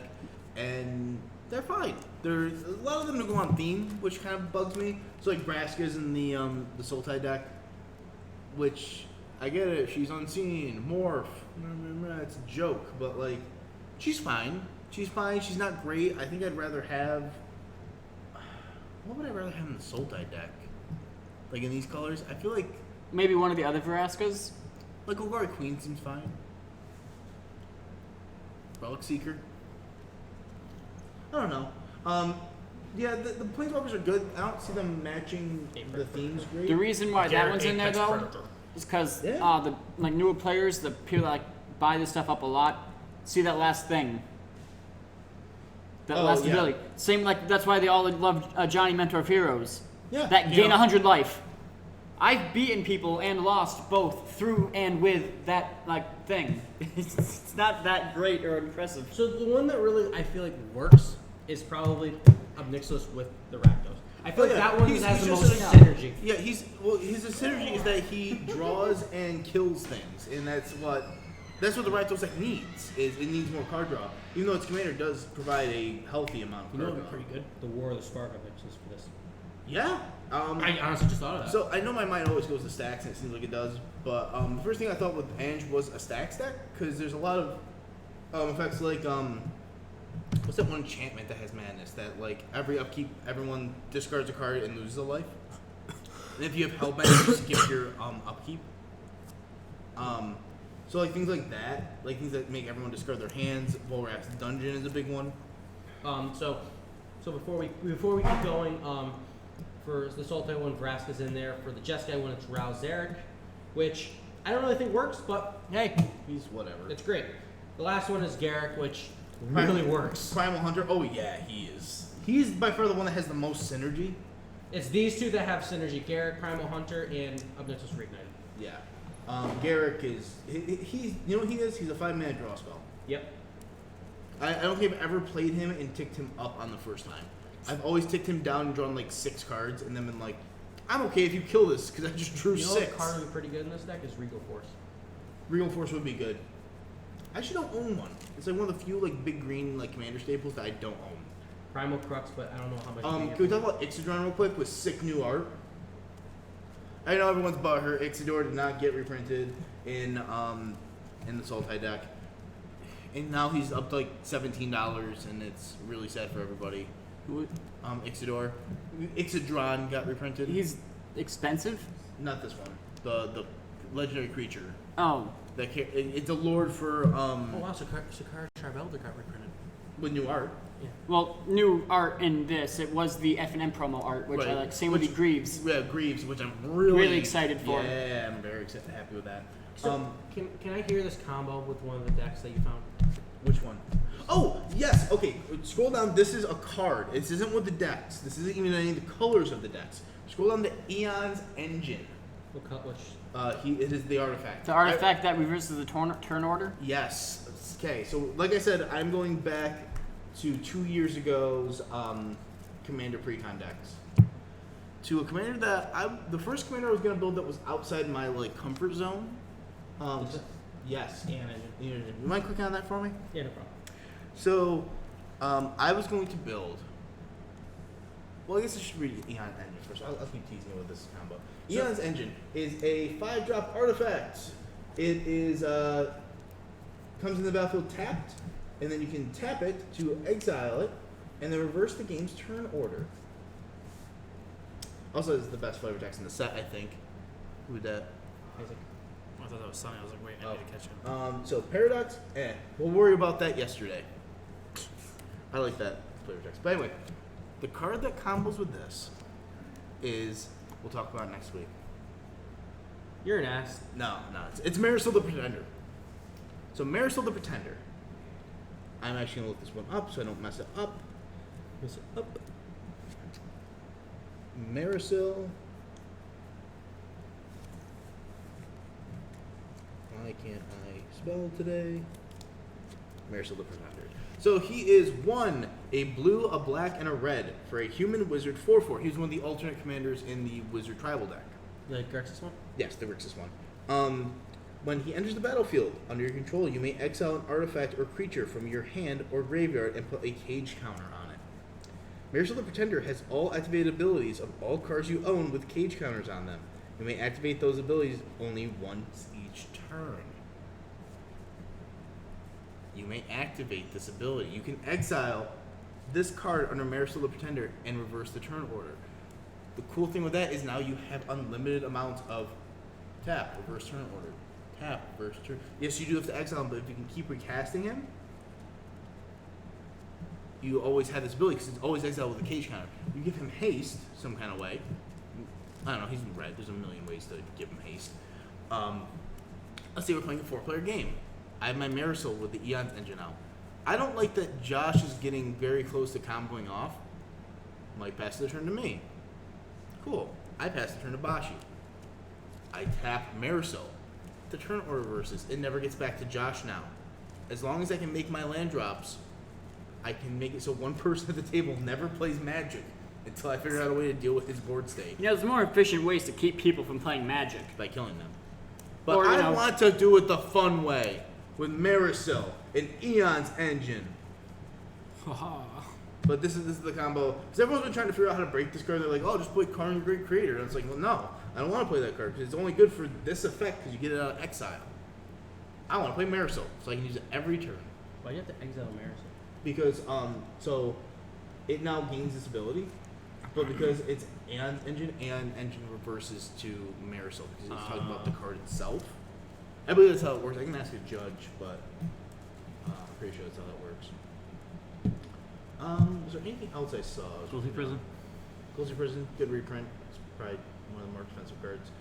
and they're fine. There's a lot of them to go on theme, which kind of bugs me. So like Vraska's in the Sultai deck, which I get it. She's unseen, morph. It's a joke, but like she's fine. She's fine. She's not great. I think I'd rather have. What would I rather have in the Sultai deck? Like in these colors, I feel like Maybe one of the other Veraskas. like Golgari Queen seems fine. Relic Seeker. I don't know. Yeah, the Planeswalkers are good. I don't see them matching the themes great. The reason why that Garrett one's in there, Apex though, Predator. is because Yeah. the newer players, the people that buy this stuff up a lot, see that last thing. That Oh, last yeah. ability. Same like, that's why they all love Johnny Mentor of Heroes. Yeah. That You gain know- 100 life. I've beaten people and lost both through and with that thing. It's not that great or impressive. So the one that really I feel like works is probably Obnixos with the Rakdos. I feel like that one has the just most an- synergy. Yeah, his synergy is that he draws and kills things, and that's what the Rakdos deck needs. Is it needs more card draw, even though its commander does provide a healthy amount of You know card what would be draw. pretty good? The War of the Spark Obnixos for this. Yeah. I honestly just thought of that. So I know my mind always goes to stacks, and it seems like it does. But the first thing I thought with Ange was a stack because there's a lot of effects like what's that one enchantment that has madness that like every upkeep everyone discards a card and loses a life. And if you have Hellbent, you skip your upkeep. So like things like that, like things that make everyone discard their hands. Volrath's Dungeon is a big one. So before we keep going, for the Sultai one, Vraska's in there. For the Jeskai one, it's Rao Zarek, which I don't really think works, but hey, He's whatever. it's great. The last one is Garrick, which really works. Primal Hunter. Oh yeah, he is. He's by far the one that has the most synergy. It's these two that have synergy: Garrick, Primal Hunter, and Obnixos Reignited. Yeah. Garrick is he's you know what he is? He's a 5-mana draw spell. Yep. I don't think I've ever played him and ticked him up on the first time. I've always ticked him down and drawn like 6 cards and then been like, I'm okay if you kill this because I just drew You know 6. what card would be pretty good in this deck is Regal Force. Regal Force would be good. I actually don't own one. It's like one of the few like big green like commander staples that I don't own. Primal Crux, but I don't know how much. you Can we talk about Ixodron real quick with sick new art? I know everyone's butthurt. Ixodor did not get reprinted in the Sultai deck, and now he's up to like $17, and it's really sad for everybody. Ixodor, Ixodron got reprinted. He's expensive? Not this one. The legendary creature. Oh. It's a lord for Oh wow, Sakara Charbelder got reprinted. with new art. Well, new art in this. It was the F&M promo art, which I Right. like. Same with the Greaves. Yeah, Greaves, which I'm really excited for. Yeah, I'm very excited, happy with that. So can I hear this combo with one of the decks that you found? Which one? Oh, yes. Okay, scroll down. This is a card. This isn't with the decks. This isn't even any of the colors of the decks. Scroll down to Eon's Engine. It is the artifact. The artifact that reverses the turn order? Yes. Okay, so like I said, I'm going back to 2 years ago's Commander Precon decks. To a commander that the first commander I was going to build that was outside my like comfort zone. Yes. Yeah, You mind clicking on that for me? no problem. So, I was going to build. Well, I guess I should read Eon Engine first. I'll keep teasing you with this combo. Eon's Engine is a 5-drop artifact. It is comes in the battlefield tapped, and then you can tap it to exile it, and then reverse the game's turn order. Also, it's the best flavor text in the set, I think. Who would that? Isaac. I thought that was Sunny. I was like, wait, I need to catch him. So Paradox, we'll worry about that yesterday. I like that flavor text. But anyway, the card that combos with this is, we'll talk about it next week. You're an ass. No, it's Marisol the Pretender. So Marisol the Pretender. I'm actually gonna look this one up so I don't mess it up. Mess it up. Marisol. Why can't I spell today? Marisol the Pretender. So he is 1, a blue, a black, and a red for a human wizard 4/4. He's one of the alternate commanders in the wizard tribal deck. The Grixis one? Yes, the Grixis one. When he enters the battlefield, under your control, you may exile an artifact or creature from your hand or graveyard and put a cage counter on it. Marisol the Pretender has all activated abilities of all cards you own with cage counters on them. You may activate those abilities only once each turn. You may activate this ability. You can exile this card under Marisol the Pretender and reverse the turn order. The cool thing with that is now you have unlimited amounts of tap, reverse turn order, tap, reverse turn. Yes, you do have to exile him, but if you can keep recasting him, you always have this ability because it's always exiled with a cage counter. You give him haste some kind of way. I don't know, he's in red. There's a million ways to give him haste. Let's say we're playing a 4-player game. I have my Marisol with the Eons engine out. I don't like that Josh is getting very close to comboing off. Might pass the turn to me. Cool. I pass the turn to Bashi. I tap Marisol. The turn order reverses. It never gets back to Josh now. As long as I can make my land drops, I can make it so one person at the table never plays Magic until I figure out a way to deal with his board state You know, there's more efficient ways to keep people from playing Magic. by killing them. But Or, you I know- want to do it the fun way with Marisol and Eon's engine. But this is the combo. Because everyone's been trying to figure out how to break this card. They're like, oh, just play Karn the Great Creator. And it's like, well, no. I don't want to play that card because it's only good for this effect because you get it out of exile. I want to play Marisol so I can use it every turn. Why do you have to exile Marisol? Because, so it now gains this ability. But because it's Aeon's engine, Aeon engine reverses to Marisol because it's talking about the card itself. I believe that's how it works. I can ask a judge, but I'm pretty sure that's how that works. Was there anything else I saw? Cruelty Prison. Cruelty Prison, good reprint. It's probably one of the more expensive cards.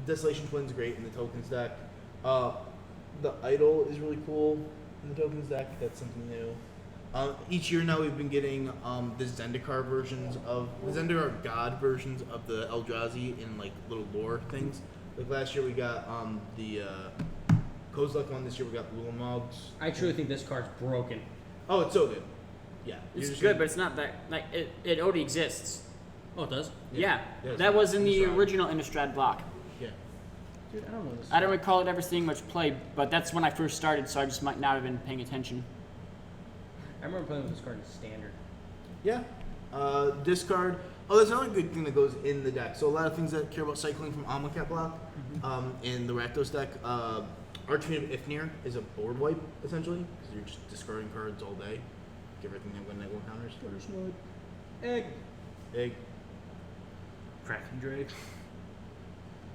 Desolation Twin's great in the tokens deck. The Idol is really cool in the tokens deck. That's something new. Each year now we've been getting the Zendikar versions of the Zendikar God versions of the Eldrazi in like little lore things. Like last year we got the Kozilek one. This year we got Ulamog's. I truly think this card's broken. Oh, it's so good. Yeah, It's good, but it's not that, like, it already exists. Oh, it does? Yeah, Yeah, that was in the it's original Innistrad block. Yeah. Dude, I don't know this. I don't recall it ever seeing much play, but that's when I first started, so I just might not have been paying attention. I remember playing with this card in Standard. Yeah. Discard. Oh, there's another good thing that goes in the deck. So a lot of things that care about cycling from Amonkhet block in the Rakdos deck. Archfiend of Ifnir is a board wipe, essentially, because you're just discarding cards all day. Give everything that win night one counters. Egg. Kraken Drake.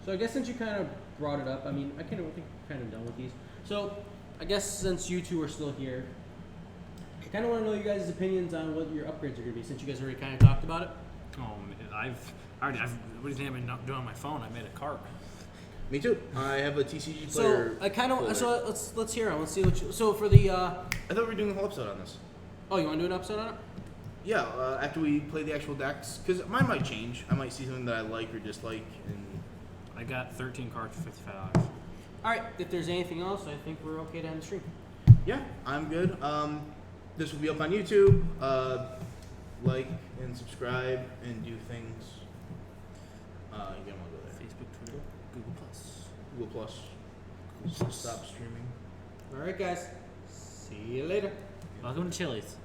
So I guess since you kind of brought it up, I mean, I think kind of done with these. So I guess since you two are still here, I kind of want to know you guys' opinions on what your upgrades are going to be, since you guys already kind of talked about it. Oh, man, what do you think I've been doing on my phone? I made a cart. Me too. I have a TCG So player. I kind of folder. so let's hear it. Let's see what you. So for the I thought we were doing a whole episode on this. oh, you want to do an episode on it? Yeah, after we play the actual decks, because mine might change. I might see something that I like or dislike, and I got 13 cards for $55. All right. If there's anything else, I think we're okay to end the stream. yeah, I'm good. This will be up on YouTube. Like and subscribe and do things. You don't want to go there. Facebook, Twitter, Google Plus. Google Plus. Stop streaming. All right, guys. See you later. Welcome to Chili's.